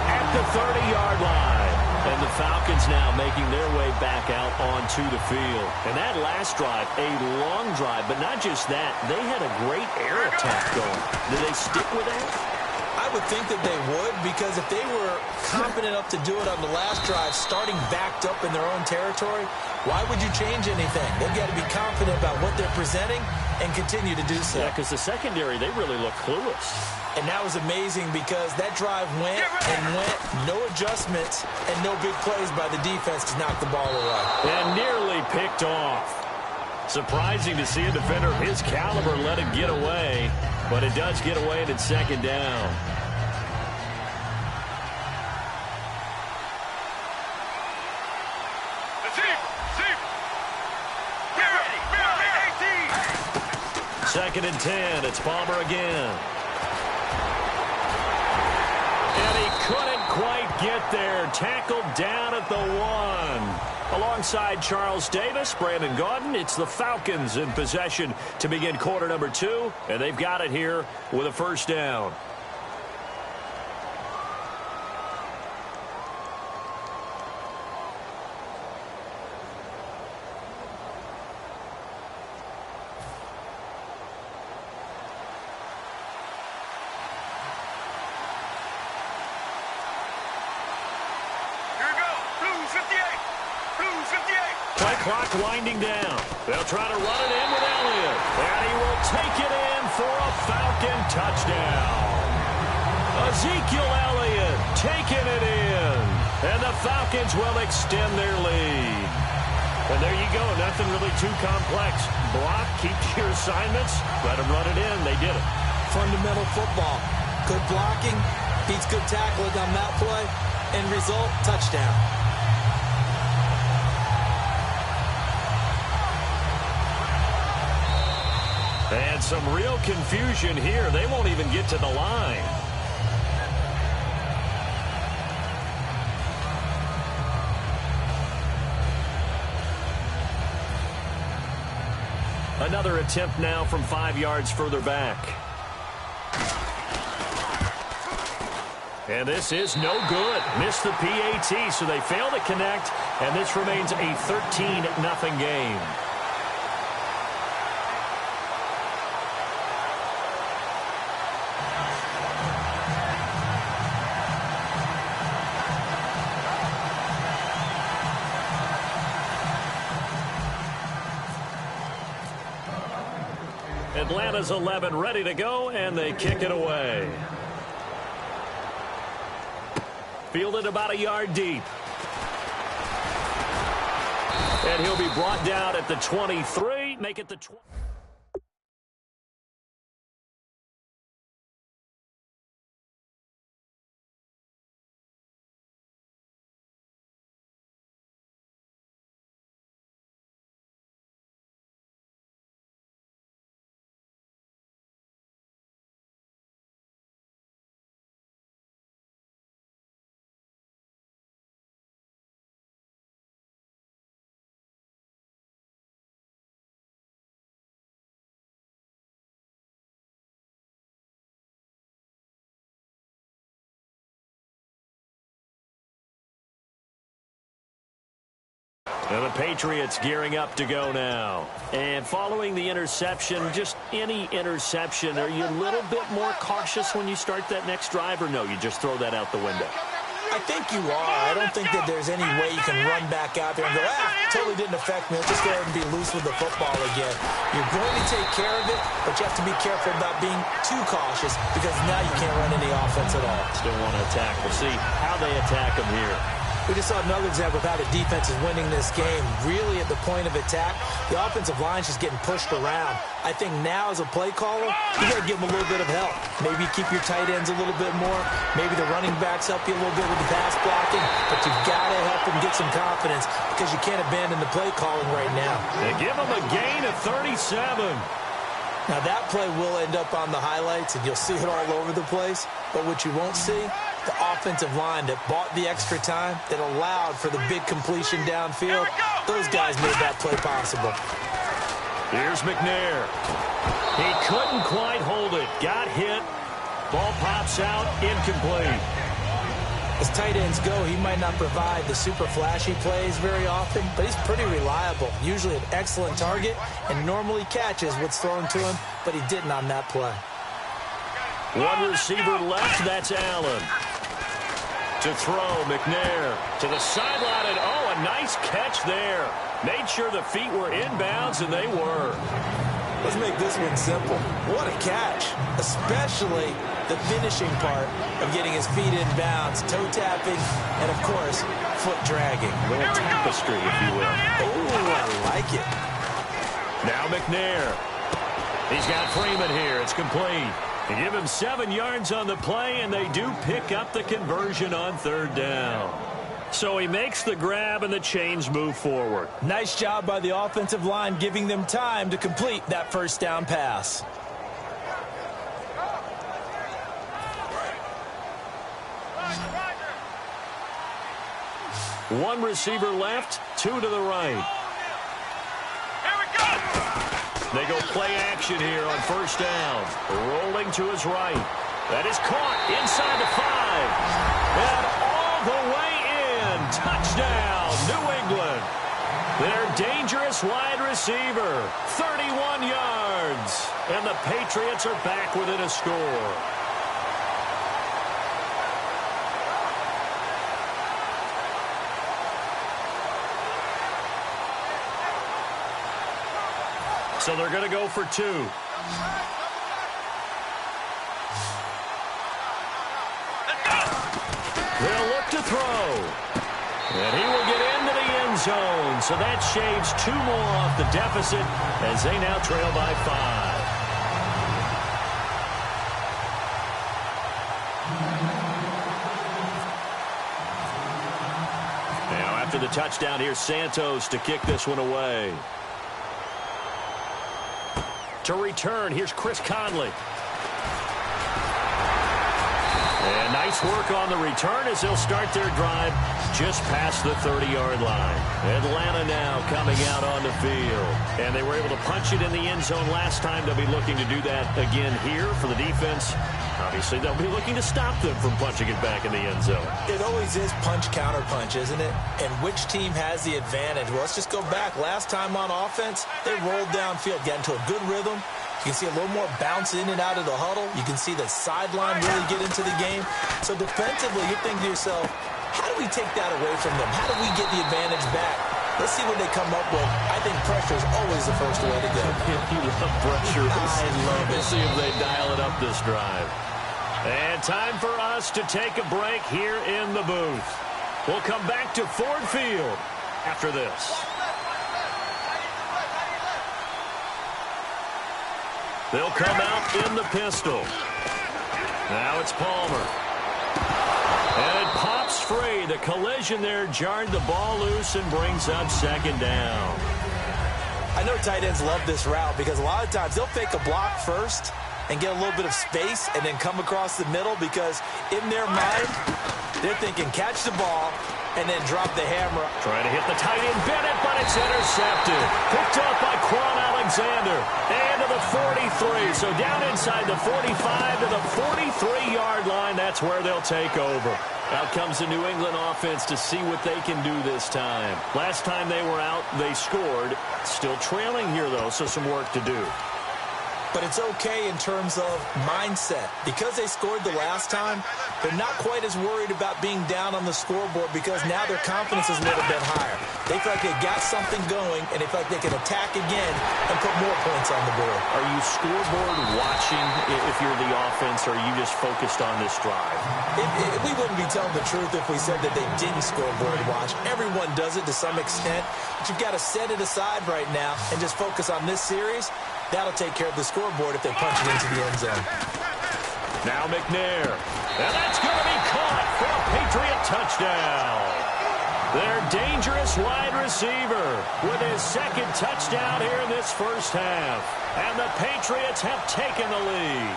at the 30-yard line. And the Falcons now making their way back out onto the field. And that last drive, a long drive, but not just that. They had a great air attack going. Did they stick with that? I would think that they would, because if they were confident enough to do it on the last drive, starting backed up in their own territory, why would you change anything? They've got to be confident about what they're presenting and continue to do so. Yeah, because the secondary, they really look clueless. And that was amazing because that drive went and went, no adjustments, and no big plays by the defense to knock the ball away. And nearly picked off. Surprising to see a defender of his caliber let it get away, but it does get away and it's second down. Second and 10, it's Palmer again. And he couldn't quite get there. Tackled down at the 1. Alongside Charles Davis, Brandon Gaudin, it's the Falcons in possession to begin quarter number 2. And they've got it here with a first down. Clock winding down. They'll try to run it in with Elliott. And he will take it in for a Falcon touchdown. Ezekiel Elliott taking it in. And the Falcons will extend their lead. And there you go. Nothing really too complex. Block, keep your assignments, let them run it in. They did it. Fundamental football. Good blocking beats good tackling on that play. End result, touchdown. And some real confusion here. They won't even get to the line. Another attempt now from 5 yards further back. And this is no good. Missed the PAT, so they fail to connect, and this remains a 13-0 game. Atlanta's 11 ready to go, and they kick it away. Fielded about a yard deep. And he'll be brought down at the 23. Make it the 20. And the Patriots gearing up to go now. And following the interception, just any interception, are you a little bit more cautious when you start that next drive, or no, you just throw that out the window? I think you are. I don't think that there's any way you can run back out there and go, totally didn't affect me. Let's just go ahead and be loose with the football again. You're going to take care of it, but you have to be careful about being too cautious because now you can't run any offense at all. Still want to attack. We'll see how they attack them here. We just saw another example of how the defense is winning this game. Really at the point of attack, the offensive line's just getting pushed around. I think now as a play caller, you got to give them a little bit of help. Maybe keep your tight ends a little bit more. Maybe the running backs help you a little bit with the pass blocking. But you've got to help them get some confidence because you can't abandon the play calling right now. They give them a gain of 37. Now that play will end up on the highlights, and you'll see it all over the place. But what you won't see, the offensive line that bought the extra time, that allowed for the big completion downfield, those guys made that play possible. Here's McNair. He couldn't quite hold it. Got hit. Ball pops out. Incomplete. As tight ends go, he might not provide the super flashy plays very often, but he's pretty reliable. Usually an excellent target and normally catches what's thrown to him, but he didn't on that play. One receiver left. That's Allen. To throw, McNair to the sideline, and oh, a nice catch there. Made sure the feet were inbounds, and they were. Let's make this one simple. What a catch, especially the finishing part of getting his feet inbounds, toe tapping, and of course, foot dragging. A little tapestry, if you will. Oh, I like it. Now McNair. He's got Freeman here. It's complete. They give him 7 yards on the play, and they do pick up the conversion on third down. So he makes the grab, and the chains move forward. Nice job by the offensive line, giving them time to complete that first down pass. One receiver left, two to the right. Here we go! They go play action here on first down. Rolling to his right. That is caught inside the 5. And all the way in. Touchdown, New England. Their dangerous wide receiver. 31 yards. And the Patriots are back within a score. So they're going to go for 2. They'll look to throw. And he will get into the end zone. so that shaves 2 more off the deficit as they now trail by 5. Now after the touchdown, here's Santos to kick this one away. To return, here's Chris Conley. And nice work on the return as they'll start their drive just past the 30-yard line. Atlanta now coming out on the field. And they were able to punch it in the end zone last time. They'll be looking to do that again here for the defense. Obviously, they'll be looking to stop them from punching it back in the end zone. It always is punch-counter-punch, isn't it? And which team has the advantage? Well, let's just go back. Last time on offense, they rolled downfield, got into a good rhythm. You can see a little more bounce in and out of the huddle. You can see the sideline really get into the game. So defensively, you're thinking to yourself, how do we take that away from them? How do we get the advantage back? Let's see what they come up with. I think pressure is always the first way to go. You love pressure. I love it. We'll see if they dial it up this drive. And time for us to take a break here in the booth. We'll come back to Ford Field after this. They'll come out in the pistol. Now it's Palmer. And it pops free. The collision there jarred the ball loose and brings up second down. I know tight ends love this route because a lot of times they'll fake a block first and get a little bit of space and then come across the middle because in their mind, they're thinking catch the ball and then drop the hammer. Trying to hit the tight end Bennett, but it's intercepted. Picked up by Quan Alexander. And to the 43. So down inside the 45 to the 43-yard line. That's where they'll take over. Out comes the New England offense to see what they can do this time. Last time they were out, they scored. Still trailing here, though, so some work to do. But it's okay in terms of mindset. Because they scored the last time, they're not quite as worried about being down on the scoreboard because now their confidence is a little bit higher. They feel like they got something going, and they feel like they can attack again and put more points on the board. Are you scoreboard watching if you're the offense, or are you just focused on this drive? We wouldn't be telling the truth if we said that they didn't scoreboard watch. Everyone does it to some extent, but you've got to set it aside right now and just focus on this series. That'll take care of the scoreboard if they punch it into the end zone. Now McNair. And that's going to be caught for a Patriot touchdown. Their dangerous wide receiver with his second touchdown here in this first half. And the Patriots have taken the lead.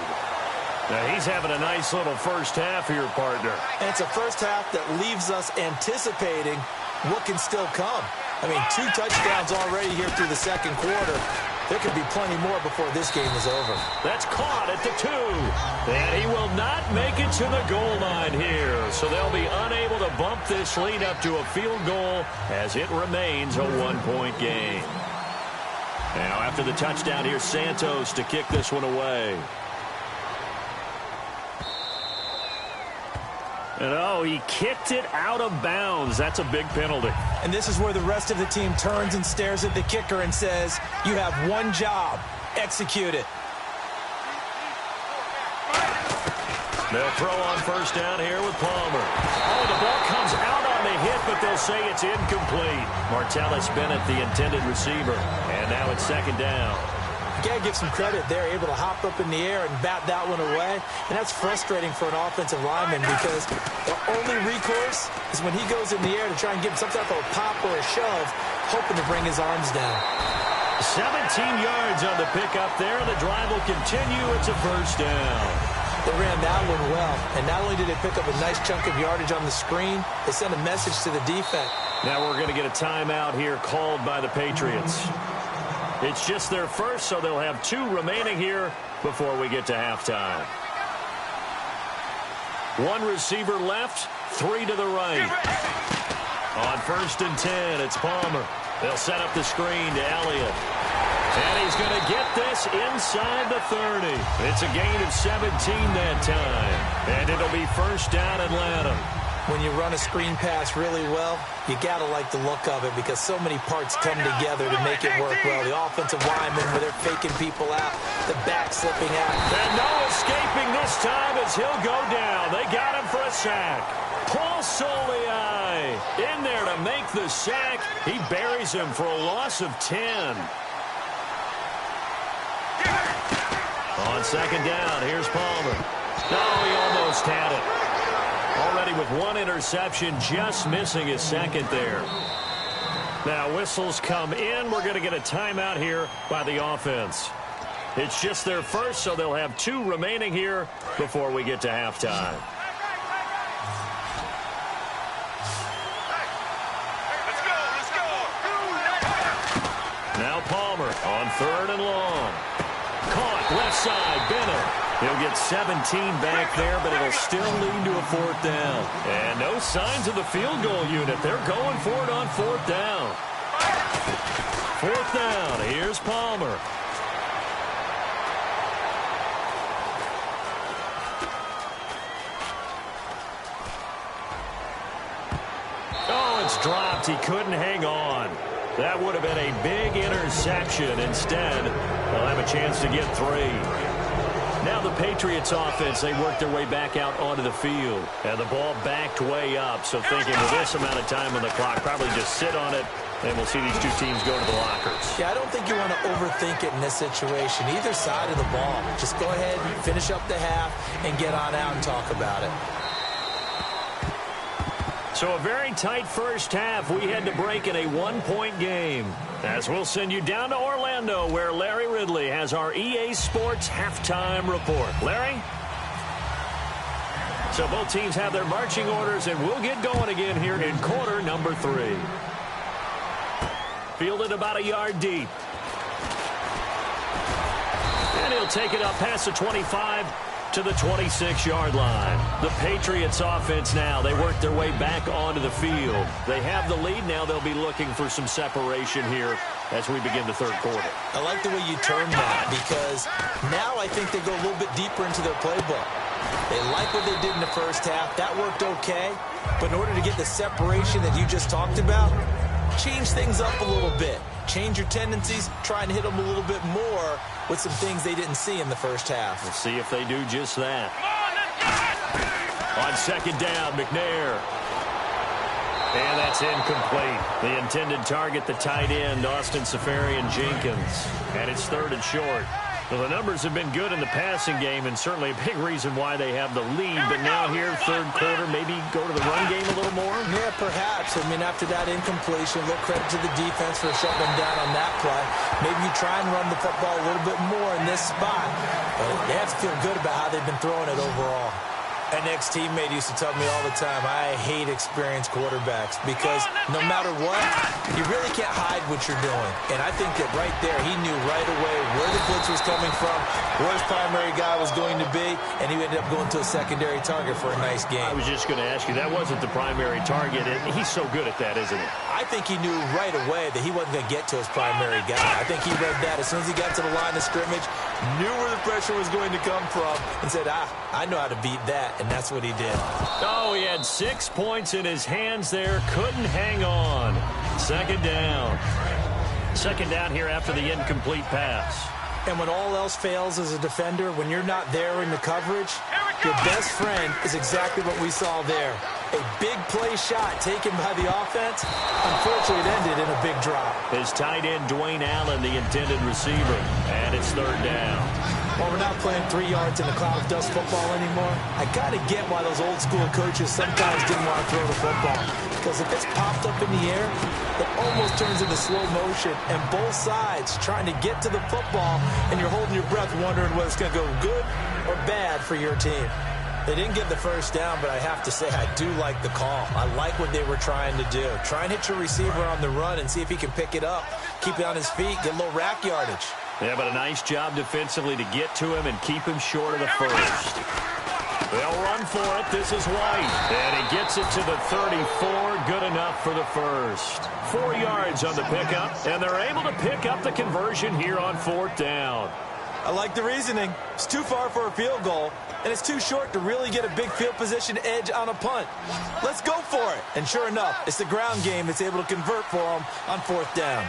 Now he's having a nice little first half here, partner. And it's a first half that leaves us anticipating what can still come. I mean, 2 touchdowns already here through the second quarter. There could be plenty more before this game is over. That's caught at the 2. And he will not make it to the goal line here. So they'll be unable to bump this lead up to a field goal as it remains a 1-point game. Now after the touchdown, here's Santos to kick this one away. And oh, he kicked it out of bounds. That's a big penalty. And this is where the rest of the team turns and stares at the kicker and says, you have one job. Execute it. They'll throw on first down here with Palmer. Oh, the ball comes out on the hit, but they'll say it's incomplete. Martellus Bennett, the intended receiver. And now it's second down. You got to give some credit. They're able to hop up in the air and bat that one away. And that's frustrating for an offensive lineman because the only recourse is when he goes in the air to try and give some type of a pop or a shove, hoping to bring his arms down. 17 yards on the pickup there. The drive will continue. It's a first down. They ran that one well. And not only did they pick up a nice chunk of yardage on the screen, they sent a message to the defense. Now we're going to get a timeout here called by the Patriots. It's just their first, so they'll have 2 remaining here before we get to halftime. 1 receiver left, 3 to the right. On first and 10, it's Palmer. They'll set up the screen to Elliott. And he's going to get this inside the 30. It's a gain of 17 that time. And it'll be first down Atlanta. when you run a screen pass really well, you got to like the look of it because so many parts come together to make it work well. The offensive linemen, where they're faking people out, the back slipping out. And no escaping this time as he'll go down. They got him for a sack. Paul Solei in there to make the sack. He buries him for a loss of 10. On second down, here's Palmer. No, he almost had it. Already with one interception, just missing his second there. Now whistles come in. We're going to get a timeout here by the offense. It's just their first, so they'll have 2 remaining here before we get to halftime. Now Palmer on 3rd and long. Caught left side, Bennett. He'll get 17 back there, but it'll still lead to a 4th down. And no signs of the field goal unit. They're going for it on 4th down. 4th down. Here's Palmer. Oh, it's dropped. He couldn't hang on. That would have been a big interception. Instead, they'll have a chance to get 3. Now the Patriots offense, they work their way back out onto the field. And the ball backed way up. So thinking with this amount of time on the clock, probably just sit on it, and we'll see these 2 teams go to the lockers. Yeah, I don't think you want to overthink it in this situation. Either side of the ball. Just go ahead and finish up the half and get on out and talk about it. So a very tight first half. We had to break in a 1-point game. As we'll send you down to Orlando, where Larry Ridley has our EA Sports halftime report. Larry? So both teams have their marching orders, and we'll get going again here in quarter number 3. Fielded about a yard deep. And he'll take it up past the 25 to the 26-yard line. The Patriots offense now, they work their way back onto the field. They have the lead now. They'll be looking for some separation here as we begin the 3rd quarter. I like the way you term that because now I think they go a little bit deeper into their playbook. They like what they did in the first half. That worked okay. But in order to get the separation that you just talked about, change things up a little bit. Change your tendencies, try and hit them a little bit more with some things they didn't see in the first half. We'll see if they do just that. On second down, McNair. And that's incomplete. The intended target, the tight end, Austin Seferian-Jenkins. And it's 3rd and short. Well, the numbers have been good in the passing game, and certainly a big reason why they have the lead. But now here, 3rd quarter, maybe go to the run game a little more? Yeah, perhaps. I mean, after that incompletion, a little credit to the defense for shutting them down on that play. Maybe you try and run the football a little bit more in this spot. But they have to feel good about how they've been throwing it overall. An ex-teammate used to tell me all the time, I hate experienced quarterbacks because no matter what, you really can't hide what you're doing. And I think that right there, he knew right away where the blitz was coming from, where his primary guy was going to be, and he ended up going to a secondary target for a nice game. I was just going to ask you, that wasn't the primary target. He's so good at that, isn't he? I think he knew right away that he wasn't going to get to his primary guy. I think he read that as soon as he got to the line of scrimmage, knew where the pressure was going to come from, and said, I know how to beat that. And that's what he did. Oh, he had 6 points in his hands there. Couldn't hang on. Second down. Second down here after the incomplete pass. And when all else fails as a defender, when you're not there in the coverage, your best friend is exactly what we saw there. A big play shot taken by the offense. Unfortunately, it ended in a big drop. His tight end, Dwayne Allen, the intended receiver. And it's 3rd down. While we're not playing 3 yards in the cloud of dust football anymore, I got to get why those old school coaches sometimes didn't want to throw the football. Because if it's popped up in the air, it almost turns into slow motion. And both sides trying to get to the football, and you're holding your breath wondering whether it's going to go good or bad for your team. They didn't get the first down, but I have to say I do like the call. I like what they were trying to do. Try and hit your receiver on the run and see if he can pick it up, keep it on his feet, get a little rack yardage. Yeah, but a nice job defensively to get to him and keep him short of the first. They'll run for it. This is White. And he gets it to the 34. Good enough for the first. 4 yards on the pickup. And they're able to pick up the conversion here on 4th down. I like the reasoning. It's too far for a field goal, and it's too short to really get a big field position edge on a punt. Let's go for it. And sure enough, it's the ground game that's able to convert for them on 4th down.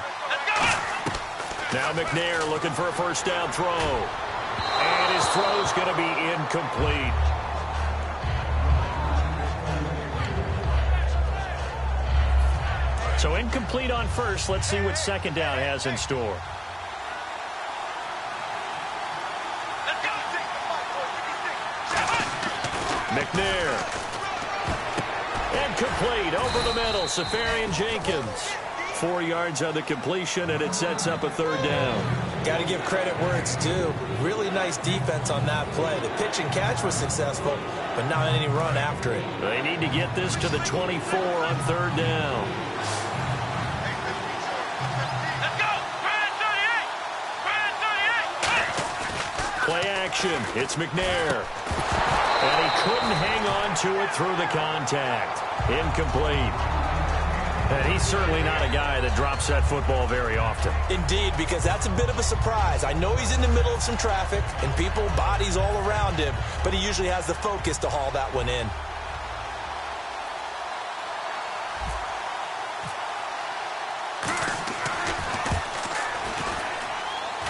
Now McNair looking for a first down throw. And his throw's going to be incomplete. So incomplete on first. Let's see what second down has in store. McNair. Incomplete over the middle. Safarian Jenkins. 4 yards on the completion, and it sets up a 3rd down. Got to give credit where it's due. Really nice defense on that play. The pitch and catch was successful, but not any run after it. They need to get this to the 24 on 3rd down. Let's go! Brand 38! Brand 38! Play action. It's McNair. And he couldn't hang on to it through the contact. Incomplete. And he's certainly not a guy that drops that football very often. Indeed, because that's a bit of a surprise. I know he's in the middle of some traffic and people, bodies all around him, but he usually has the focus to haul that one in.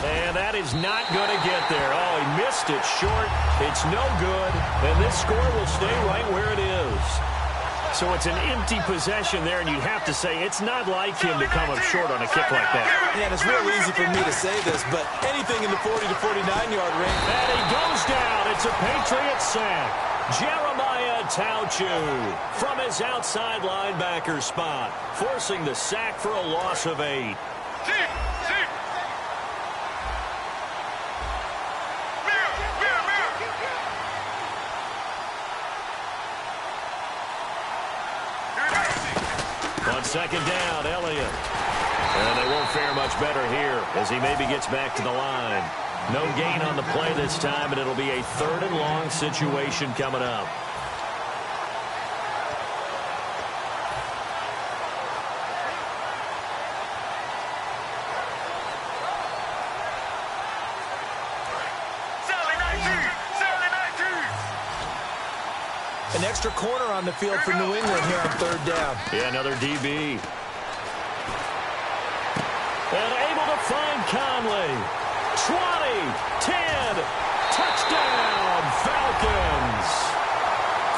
And that is not going to get there. Oh, he missed it short. It's no good. And this score will stay right where it is. So it's an empty possession there, and you'd have to say it's not like him to come up short on a kick like that. Yeah, and it's real easy for me to say this, but anything in the 40 to 49-yard range. And he goes down. It's a Patriot sack. Jeremiah Tauchu from his outside linebacker spot, forcing the sack for a loss of 8. On 2nd down, Elliott. And they won't fare much better here as he maybe gets back to the line. No gain on the play this time, and it'll be a 3rd and long situation coming up. An extra corner on the field for New England here on 3rd down. Yeah, another DB. And able to find Conley. 20, 10, touchdown, Falcons.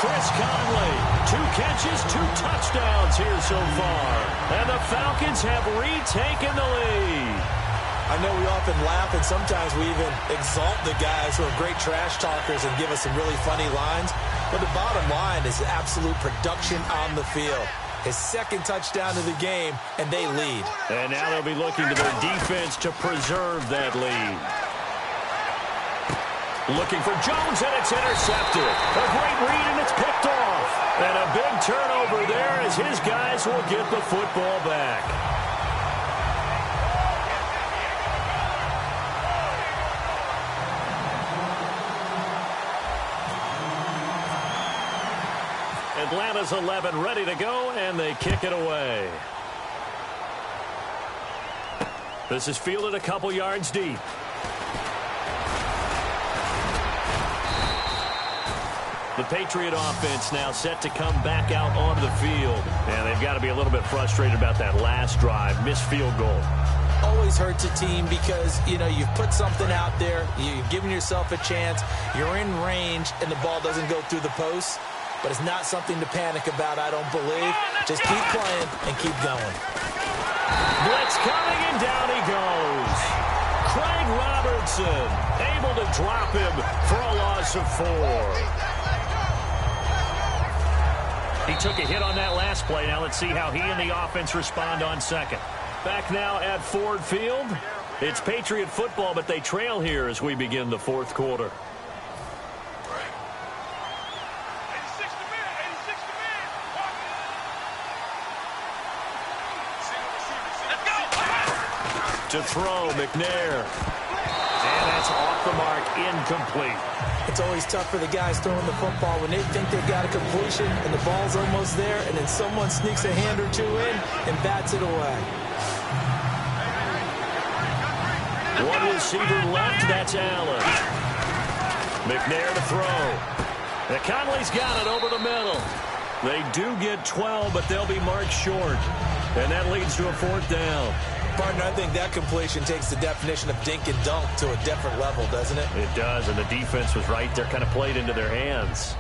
Chris Conley, 2 catches, 2 touchdowns here so far. And the Falcons have retaken the lead. I know we often laugh, and sometimes we even exalt the guys who are great trash talkers and give us some really funny lines. But the bottom line is absolute production on the field. His 2nd touchdown of the game, and they lead. And now they'll be looking to their defense to preserve that lead. Looking for Jones, and it's intercepted. A great read, and it's picked off. And a big turnover there as his guys will get the football back. Atlanta's 11 ready to go, and they kick it away. This is fielded a couple yards deep. The Patriot offense now set to come back out onto the field. And they've got to be a little bit frustrated about that last drive, missed field goal. Always hurts a team because, you know, you've put something out there, you've given yourself a chance, you're in range, and the ball doesn't go through the post. But it's not something to panic about, I don't believe. Just keep playing and keep going. Blitz coming, and down he goes. Craig Robertson able to drop him for a loss of 4. He took a hit on that last play. Now let's see how he and the offense respond on 2nd. Back now at Ford Field. It's Patriot football, but they trail here as we begin the 4th quarter. To throw, McNair. And that's off the mark, incomplete. It's always tough for the guys throwing the football when they think they've got a completion and the ball's almost there, and then someone sneaks a hand or 2 in and bats it away. 1 receiver left. That's Allen. McNair to throw. And Conley's got it over the middle. They do get 12, but they'll be marked short. And that leads to a 4th down. Partner, I think that completion takes the definition of dink and dunk to a different level, doesn't it? It does, and the defense was right there, kind of played into their hands.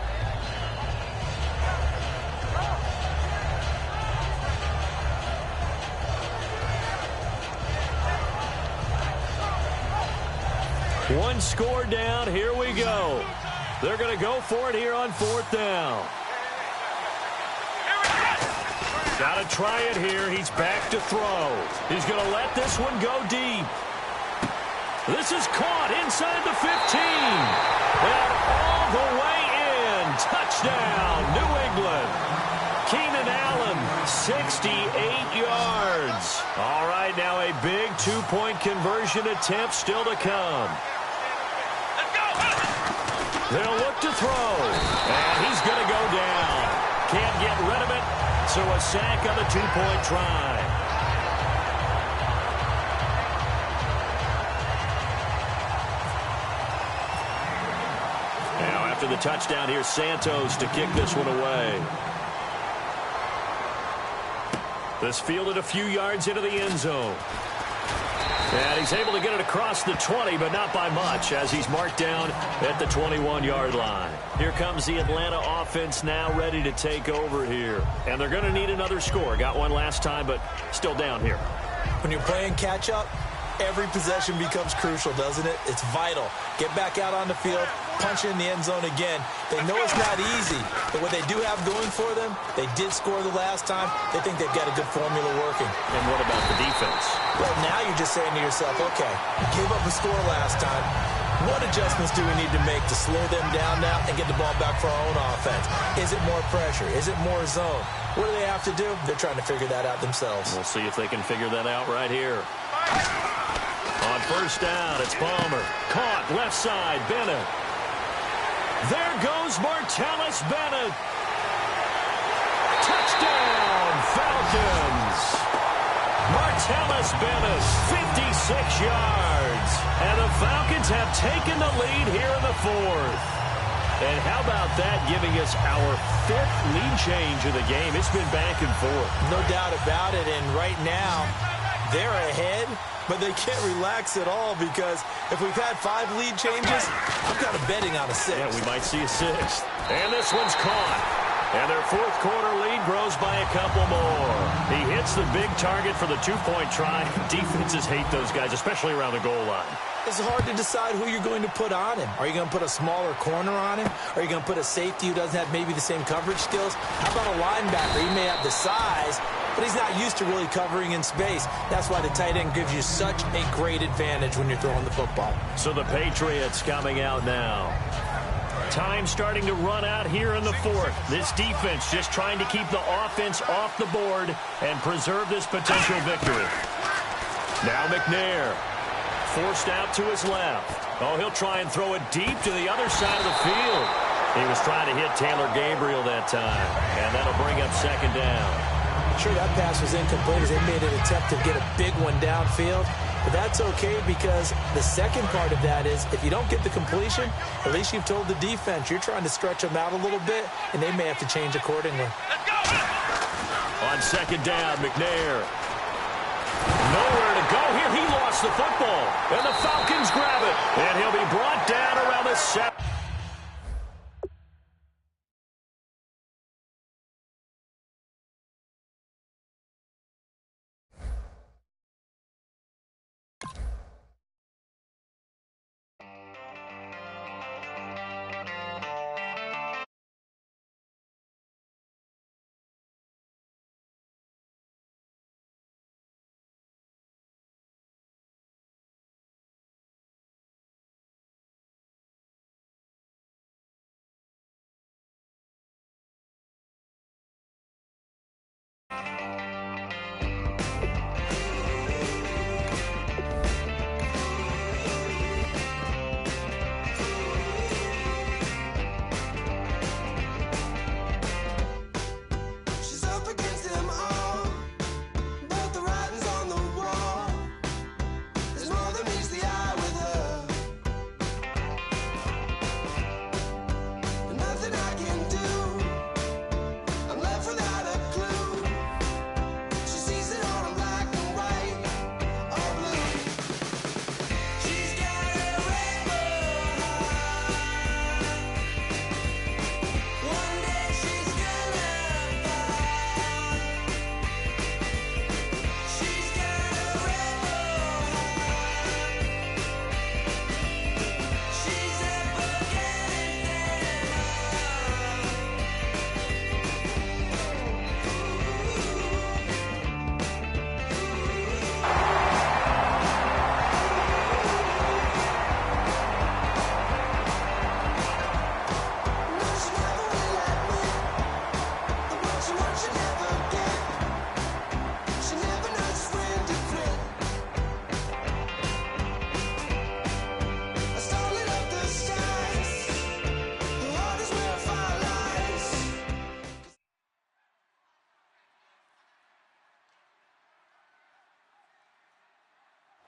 One score down. Here we go. They're going to go for it here on 4th down. Got to try it here. He's back to throw. He's going to let this one go deep. This is caught inside the 15. And all the way in. Touchdown, New England. Keenan Allen, 68 yards. All right, now a big 2-point conversion attempt still to come. They'll look to throw. And he's going to go down. Can't get rid of it. So a sack on the 2-point try. Now after the touchdown, here's Santos to kick this one away. This fielded a few yards into the end zone. And he's able to get it across the 20, but not by much, as he's marked down at the 21-yard line. Here comes the Atlanta offense now ready to take over here. And they're going to need another score. Got one last time, but still down here. When you're playing catch-up, every possession becomes crucial, doesn't it? It's vital. Get back out on the field, punch in the end zone again. They know it's not easy, but what they do have going for them, they did score the last time. They think they've got a good formula working. And what about the defense? Well, now you're just saying to yourself, okay, gave up a score last time. What adjustments do we need to make to slow them down now and get the ball back for our own offense? Is it more pressure? Is it more zone? What do they have to do? They're trying to figure that out themselves. We'll see if they can figure that out right here. On 1st down, it's Palmer. Caught, left side, Bennett. There goes Martellus Bennett. Touchdown, Falcons. Martellus Bennett, 56 yards. And the Falcons have taken the lead here in the 4th. And how about that giving us our 5th lead change of the game? It's been back and forth. No doubt about it, and right now, they're ahead, but they can't relax at all because if we've had 5 lead changes, I'm kind of betting on a 6th. Yeah, we might see a 6th. And this one's caught. And their 4th quarter lead grows by a couple more. He hits the big target for the 2-point try. Defenses hate those guys, especially around the goal line. It's hard to decide who you're going to put on him. Are you going to put a smaller corner on him? Are you going to put a safety who doesn't have maybe the same coverage skills? How about a linebacker? He may have the size, but he's not used to really covering in space. That's why the tight end gives you such a great advantage when you're throwing the football. So the Patriots coming out now. Time starting to run out here in the 4th. This defense just trying to keep the offense off the board and preserve this potential victory. Now McNair. Forced out to his left. Oh, he'll try and throw it deep to the other side of the field. He was trying to hit Taylor Gabriel that time. And that'll bring up 2nd down. Sure, that pass was incomplete as they made an attempt to get a big one downfield. But that's okay because the second part of that is if you don't get the completion, at least you've told the defense you're trying to stretch them out a little bit, and they may have to change accordingly. On 2nd down, McNair. Nowhere to go here. He lost the football. And the Falcons grab it. And he'll be brought down around the 7. She's up against them all, but the writing's on the wall. There's more than meets the eye with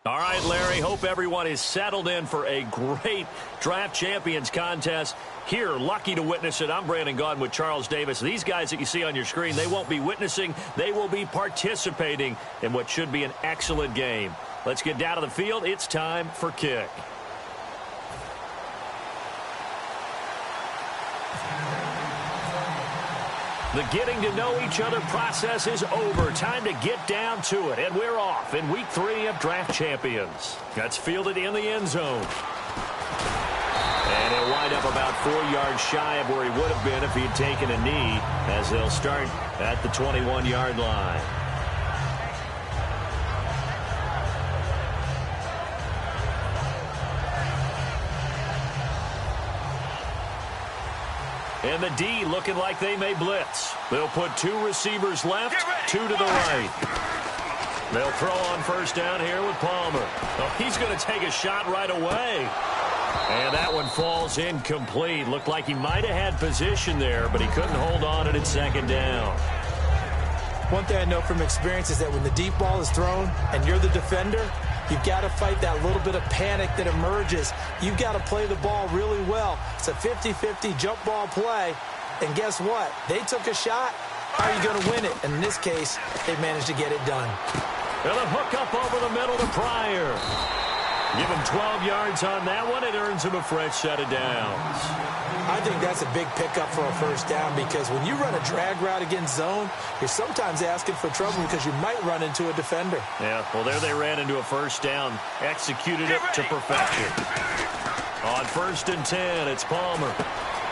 All right, Larry, hope everyone is settled in for a great Draft Champions contest. Here, lucky to witness it, I'm Brandon Gaudin with Charles Davis. These guys that you see on your screen, they won't be witnessing, they will be participating in what should be an excellent game. Let's get down to the field. It's time for kick. The getting to know each other process is over. Time to get down to it. And we're off in week 3 of Draft Champions. That's fielded in the end zone. And he'll wind up about 4 yards shy of where he would have been if he had taken a knee, as they'll start at the 21-yard line. And the D looking like they may blitz. They'll put 2 receivers left, 2 to the right. They'll throw on first down here with Palmer. Oh, he's going to take a shot right away. And that one falls incomplete. Looked like he might have had position there, but he couldn't hold on at second down. One thing I know from experience is that when the deep ball is thrown and you're the defender, you've got to fight that little bit of panic that emerges. You've got to play the ball really well. It's a 50-50 jump ball play. And guess what? They took a shot. How are you going to win it? And in this case, they managed to get it done. And a hook up over the middle to Pryor. Give him 12 yards on that one. It earns him a fresh set of downs. I think that's a big pickup for a first down because when you run a drag route against zone, you're sometimes asking for trouble because you might run into a defender. Yeah, well, there they ran into a first down, executed it to perfection. On 1st and 10, it's Palmer.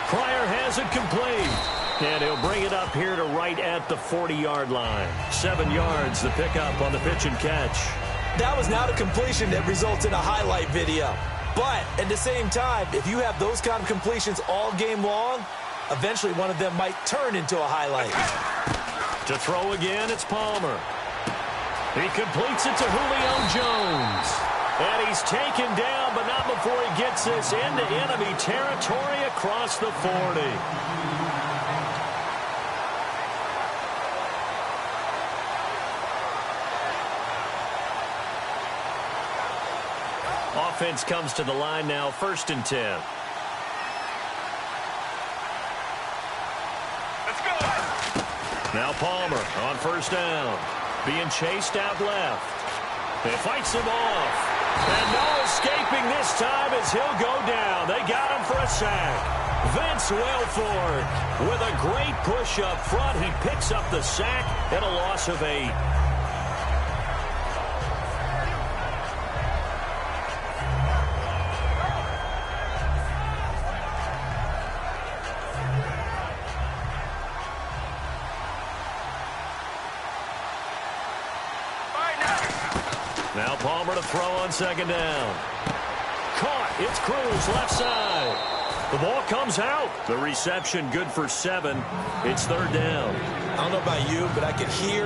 Pryor has it complete, and he'll bring it up here to right at the 40-yard line. 7 yards, the pickup on the pitch and catch. That was not a completion that results in a highlight video. But at the same time, if you have those kind of completions all game long, eventually one of them might turn into a highlight. To throw again, it's Palmer. He completes it to Julio Jones. And he's taken down, but not before he gets this into enemy territory across the 40. Offense comes to the line now, 1st and 10. Let's go. Now Palmer on first down. Being chased out left. He fights him off. And no escaping this time as he'll go down. They got him for a sack. Vince Wilfork with a great push up front. He picks up the sack and a loss of 8. Now Palmer to throw on 2nd down. Caught. It's Cruz left side. The ball comes out. The reception good for 7. It's 3rd down. I don't know about you, but I can hear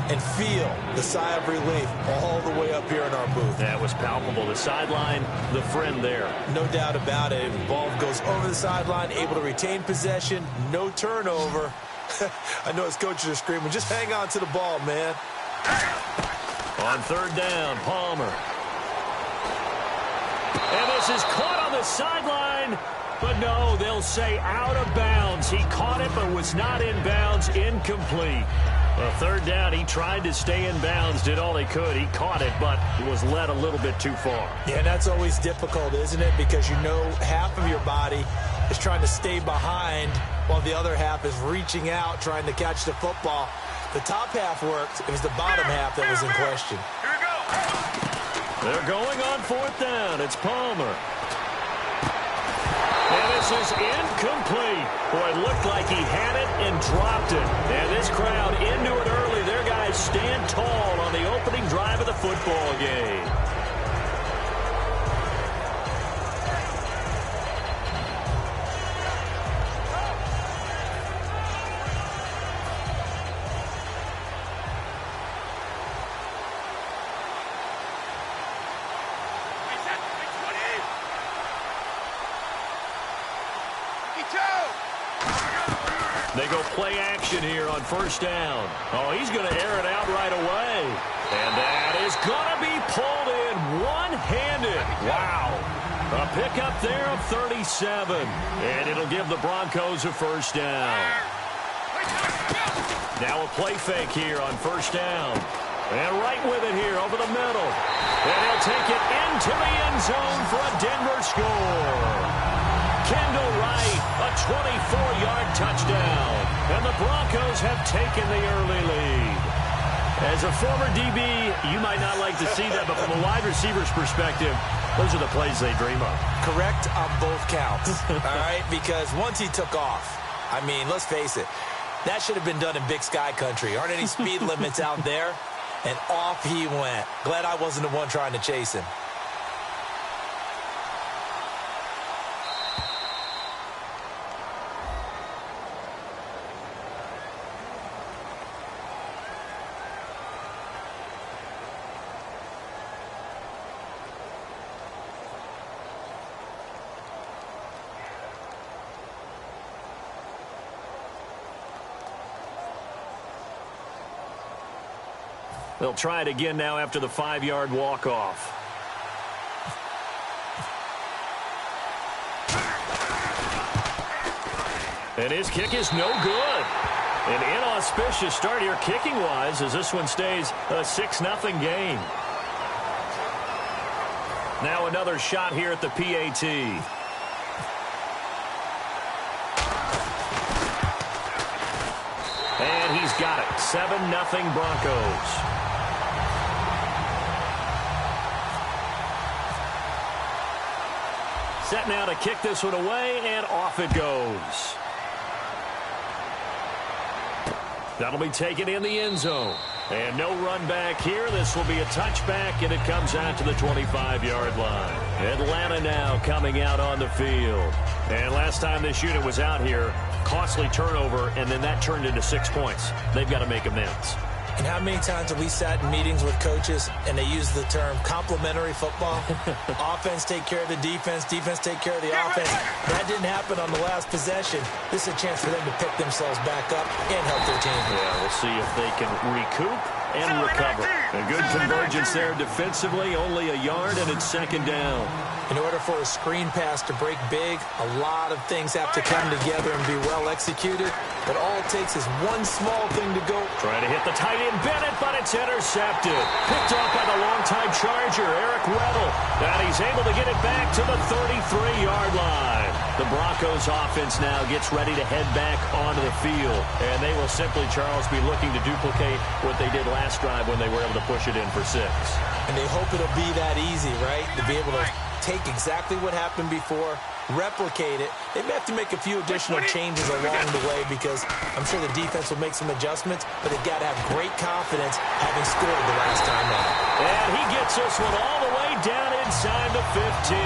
and feel the sigh of relief all the way up here in our booth. That was palpable. The sideline, the friend there. No doubt about it. The ball goes over the sideline, able to retain possession, no turnover. I know his coaches are screaming, just hang on to the ball, man. On 3rd down, Palmer. And this is caught on the sideline. But no, they'll say out of bounds. He caught it but was not in bounds. Incomplete. 3rd down, he tried to stay in bounds, did all he could. He caught it, but was led a little bit too far. Yeah, that's always difficult, isn't it? Because you know half of your body is trying to stay behind while the other half is reaching out, trying to catch the football. The top half worked. It was the bottom half that was in question. Here we go. They're going on 4th down. It's Palmer. And this is incomplete. Boy, it looked like he had it and dropped it. And this crowd into it early. Their guys stand tall on the opening drive of the football game. They go play action here on first down. Oh, he's going to air it out right away. And that is going to be pulled in one-handed. Wow. A pickup there of 37. And it'll give the Broncos a first down. Now a play fake here on first down. And right with it here over the middle. And he'll take it into the end zone for a Denver score. Kendall Wright, a 24-yard touchdown. And the Broncos have taken the early lead. As a former DB, you might not like to see that, but from a wide receiver's perspective, those are the plays they dream of. Correct on both counts, all right? Because once he took off, I mean, let's face it, that should have been done in Big Sky country. Aren't any speed limits out there? And off he went. Glad I wasn't the one trying to chase him. They'll try it again now after the 5-yard walk-off. And his kick is no good. An inauspicious start here kicking-wise as this one stays a 6-0 game. Now another shot here at the PAT. And he's got it. 7-0 Broncos. Set now to kick this one away, and off it goes. That'll be taken in the end zone. And no run back here. This will be a touchback, and it comes out to the 25-yard line. Atlanta now coming out on the field. And last time this unit was out here, costly turnover, and then that turned into 6 points. They've got to make amends. And how many times have we sat in meetings with coaches and they use the term complementary football? Offense take care of the defense, defense take care of the offense. That didn't happen on the last possession. This is a chance for them to pick themselves back up and help their team. Yeah, we'll see if they can recoup and recover. A good convergence there defensively, only a yard, and it's second down. In order for a screen pass to break big, a lot of things have to come together and be well executed. But all it takes is one small thing to go. Trying to hit the tight end Bennett, but it's intercepted. Picked off by the longtime Charger, Eric Weddle. And he's able to get it back to the 33-yard line. The Broncos offense now gets ready to head back onto the field. And they will simply, Charles, be looking to duplicate what they did last drive when they were able to push it in for 6. And they hope it'll be that easy, right? To be able to take exactly what happened before, replicate it. They may have to make a few additional changes along the way because I'm sure the defense will make some adjustments, but they've got to have great confidence having scored the last time out. And he gets this one all the way down inside the 15.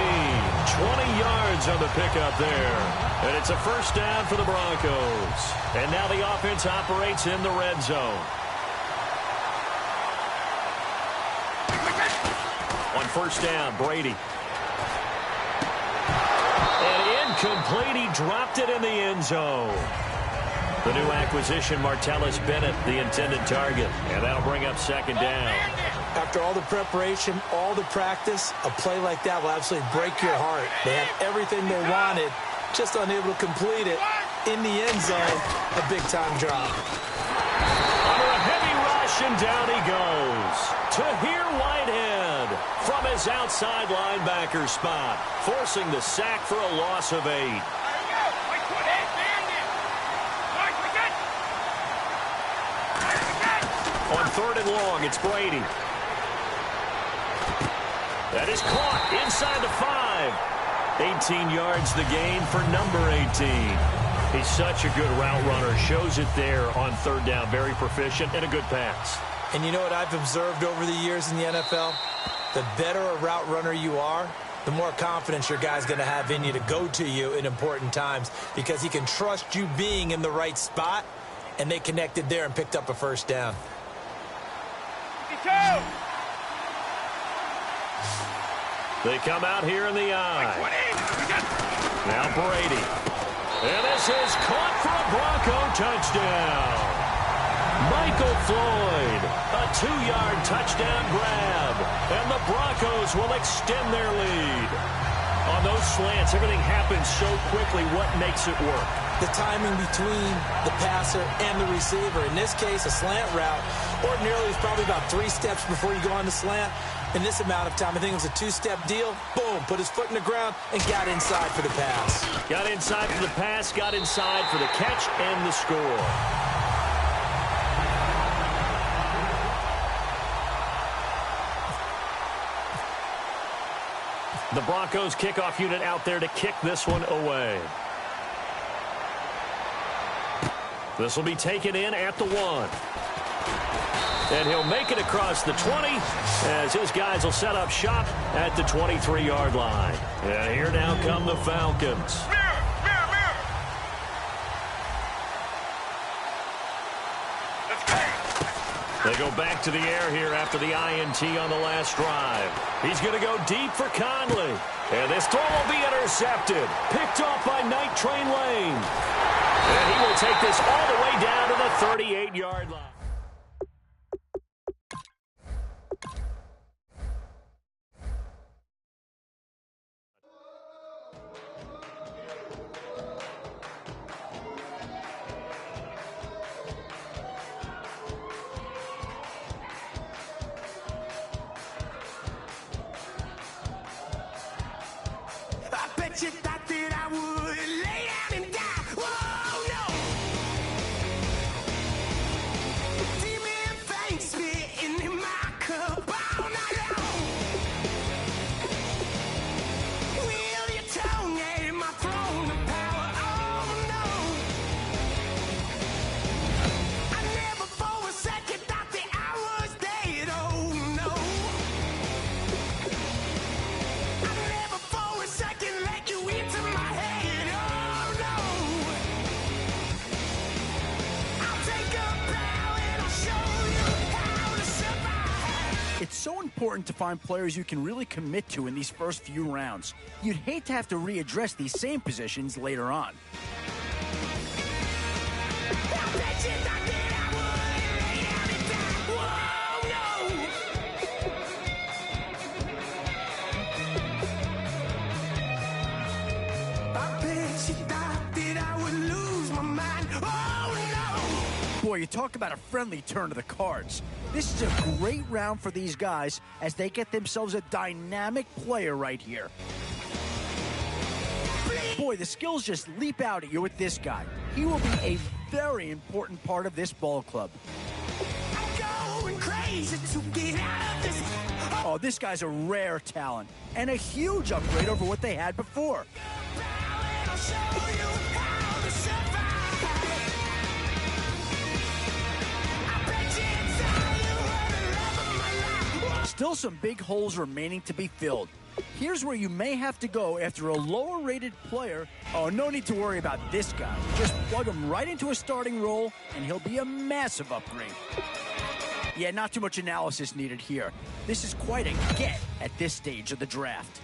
20 yards on the pickup there. And it's a first down for the Broncos. And now the offense operates in the red zone. On first down, Brady. And incomplete. He dropped it in the end zone. The new acquisition, Martellus Bennett, the intended target. And that'll bring up second down. After all the preparation, all the practice, a play like that will absolutely break your heart. They had everything they wanted, just unable to complete it. In the end zone, a big-time drop. Under a heavy rush, and down he goes. Tahir Whitehead from his outside linebacker spot, forcing the sack for a loss of 8. On third and long, it's Brady. That is caught inside the 5. 18 yards the gain for number 18. He's such a good route runner. Shows it there on third down. Very proficient and a good pass. And you know what I've observed over the years in the NFL? The better a route runner you are, the more confidence your guy's going to have in you to go to you in important times because he can trust you being in the right spot, and they connected there and picked up a first down. They come out here in the eye. Now Brady. And this is caught for a Bronco touchdown. Michael Floyd, a 2-yard touchdown grab. And the Broncos will extend their lead. On those slants, everything happens so quickly. What makes it work? The timing between the passer and the receiver. In this case, a slant route. Ordinarily, it's probably about 3 steps before you go on the slant. In this amount of time, I think it was a 2-step deal. Boom, put his foot in the ground and got inside for the pass. Got inside for the pass, got inside for the catch and the score. The Broncos kickoff unit out there to kick this one away. This will be taken in at the 1. And he'll make it across the 20 as his guys will set up shop at the 23-yard line. And here now come the Falcons. They go back to the air here after the INT on the last drive. He's going to go deep for Conley. And this throw will be intercepted. Picked off by Night Train Lane. And he will take this all the way down to the 38-yard line. You thought that I would lay down and die. Whoa, no. Demon fangs spitting in my cup all night long. Wheel your tongue at my throne of power. Oh, no. I never for a second thought that I was dead. Oh, no. I never for a second into my head, oh no. I'll take a bow and I'll show you how to survive. It's so important to find players you can really commit to in these first few rounds. You'd hate to have to readdress these same positions later on. I bet you thought that I would lay down and die. Whoa, no. I bet you thought that I would lose my mind. Oh, no! Boy, you talk about a friendly turn to the cards. This is a great round for these guys as they get themselves a dynamic player right here. Boy, the skills just leap out at you with this guy. He will be a very important part of this ball club. I'm going crazy to get out of this. Oh, this guy's a rare talent and a huge upgrade over what they had before. I'll show you how to survive. I bet you tell you what the love of my life. Still some big holes remaining to be filled. Here's where you may have to go after a lower-rated player. Oh, no need to worry about this guy. Just plug him right into a starting role, and he'll be a massive upgrade. Yeah, not too much analysis needed here. This is quite a get at this stage of the draft.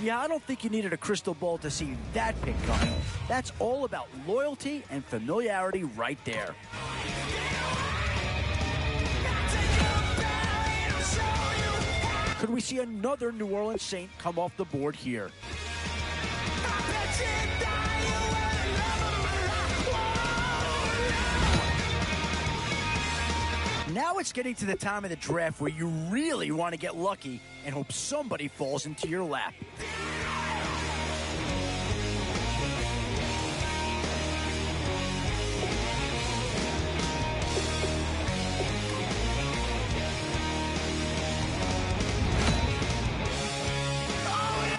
Yeah, I don't think you needed a crystal ball to see that pick coming. That's all about loyalty and familiarity right there. Could we see another New Orleans Saint come off the board here? Now it's getting to the time of the draft where you really want to get lucky and hope somebody falls into your lap.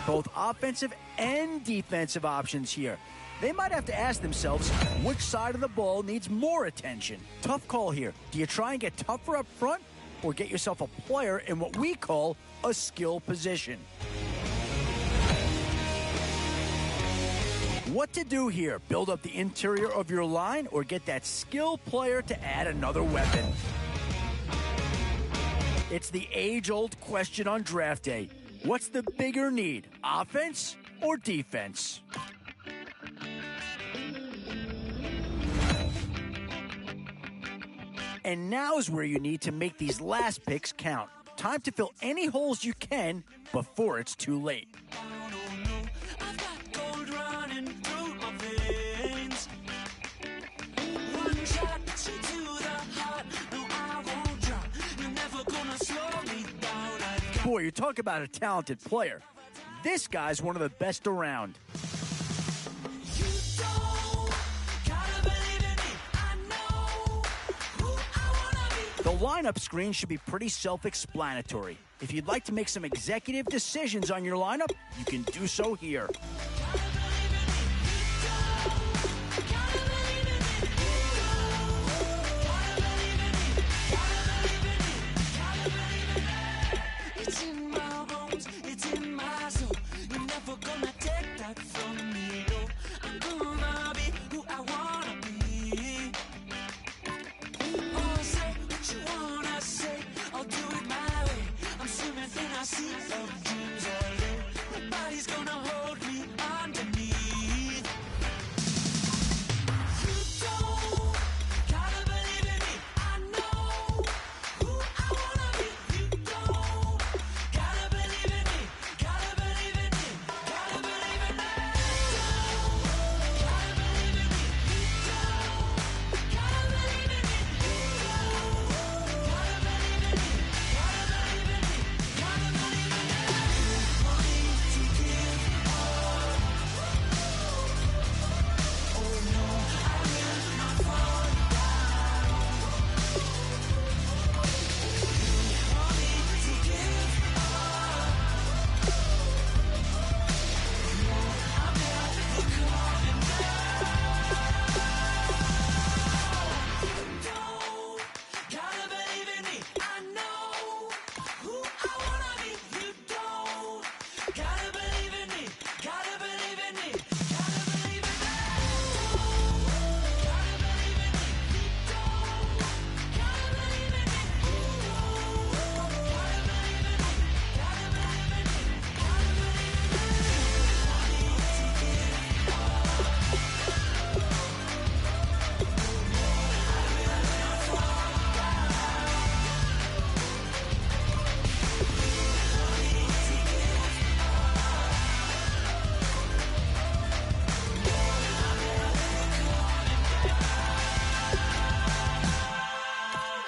Both offensive and defensive options here. They might have to ask themselves which side of the ball needs more attention. Tough call here. Do you try and get tougher up front or get yourself a player in what we call a skill position? What to do here? Build up the interior of your line or get that skill player to add another weapon? It's the age-old question on draft day. What's the bigger need, offense or defense? And now's where you need to make these last picks count. Time to fill any holes you can before it's too late. Boy, you talk about a talented player. This guy's one of the best around. The lineup screen should be pretty self-explanatory. If you'd like to make some executive decisions on your lineup, you can do so here. It's in my bones, it's in my soul. You're never gonna take that from me. No, I'm gonna be who I wanna be. Oh, say what you wanna say. I'll do it my way. I'm swimming in a sea of dreams all day. Nobody's gonna hold me underneath. You don't gotta believe in me. I know who I wanna be. You don't gotta believe in me. Gotta believe in me. Gotta believe in me. Gotta believe in me. Gotta believe in me. Gotta believe in me. Gotta believe in me. Gotta believe in me. Money to give up. Oh no, I will not fall down. Money to give up. No, I'm never coming down. Gotta believe in me. I know who I wanna be. You don't. Gotta believe in me. Gotta believe in me. Gotta believe in me. Gotta believe in me. You don't. Gotta believe in me. Gotta believe in me. Gotta believe in me. Gotta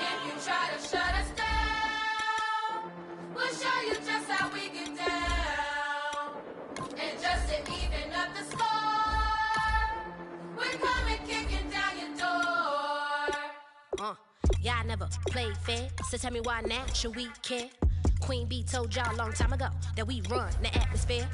If you try to shut us down, we'll show you just how we get down. And just to even up the score, we're coming kicking down your door. Y'all never played fair, so tell me why now should we care? Queen Bee told y'all a long time ago that we run the atmosphere.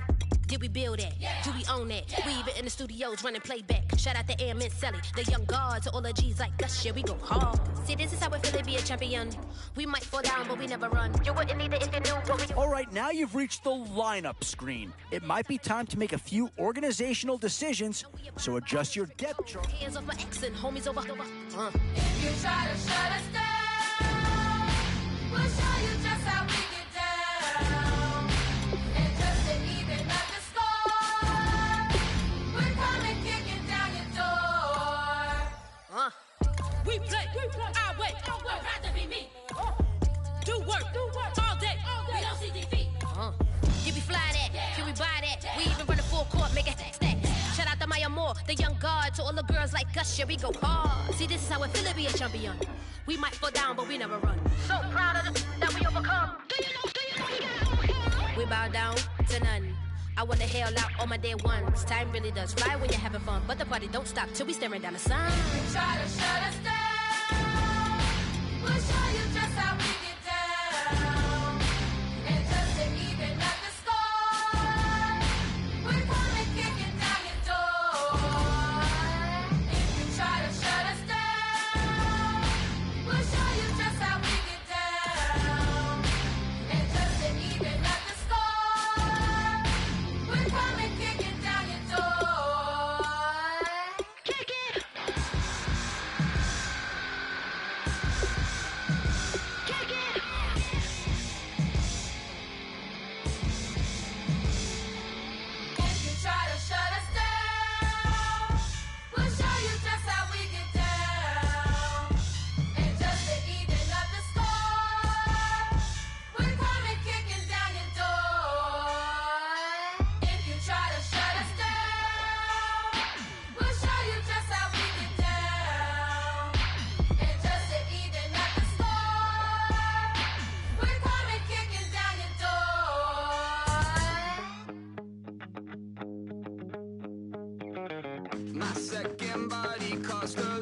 Did we build that? Do we own that? We even in the studios running playback. Shout out to Airman Sally, the young guard to all the G's like us. Yeah, we go hard. See, this is how we feel to be a champion. We might fall down, but we never run. You wouldn't need it if you knew what we. All right, now you've reached the lineup screen. It might be time to make a few organizational decisions, so adjust your depth chart. Hands off my ex and homies over. If you try to shut us down, we'll show you just how we get down. And just to even up the score, we're coming kicking down your door. We play our way. Would rather be me. Do work all day. We don't see defeat. Can we fly that? Can we buy that? We even run a full court, make it stack. Shout out to Maya Moore, the young guard, to all the girls like us. Yeah, we go hard. See, this is how it feel to be a champion. We might fall down, but we never run. So proud of that we overcome. Do you know? We bow down to none. I wanna hail out all my day ones. Time really does fly when you're having fun, but the party don't stop till we staring down the sun. Try to shut us down. We'll show you just how we get down. And just to even up the score, we're coming kicking down your door. If you try to shut us down, we'll show you just how we get down. And just to even up the score, we're coming kicking down your door. Kick it! My second body cost a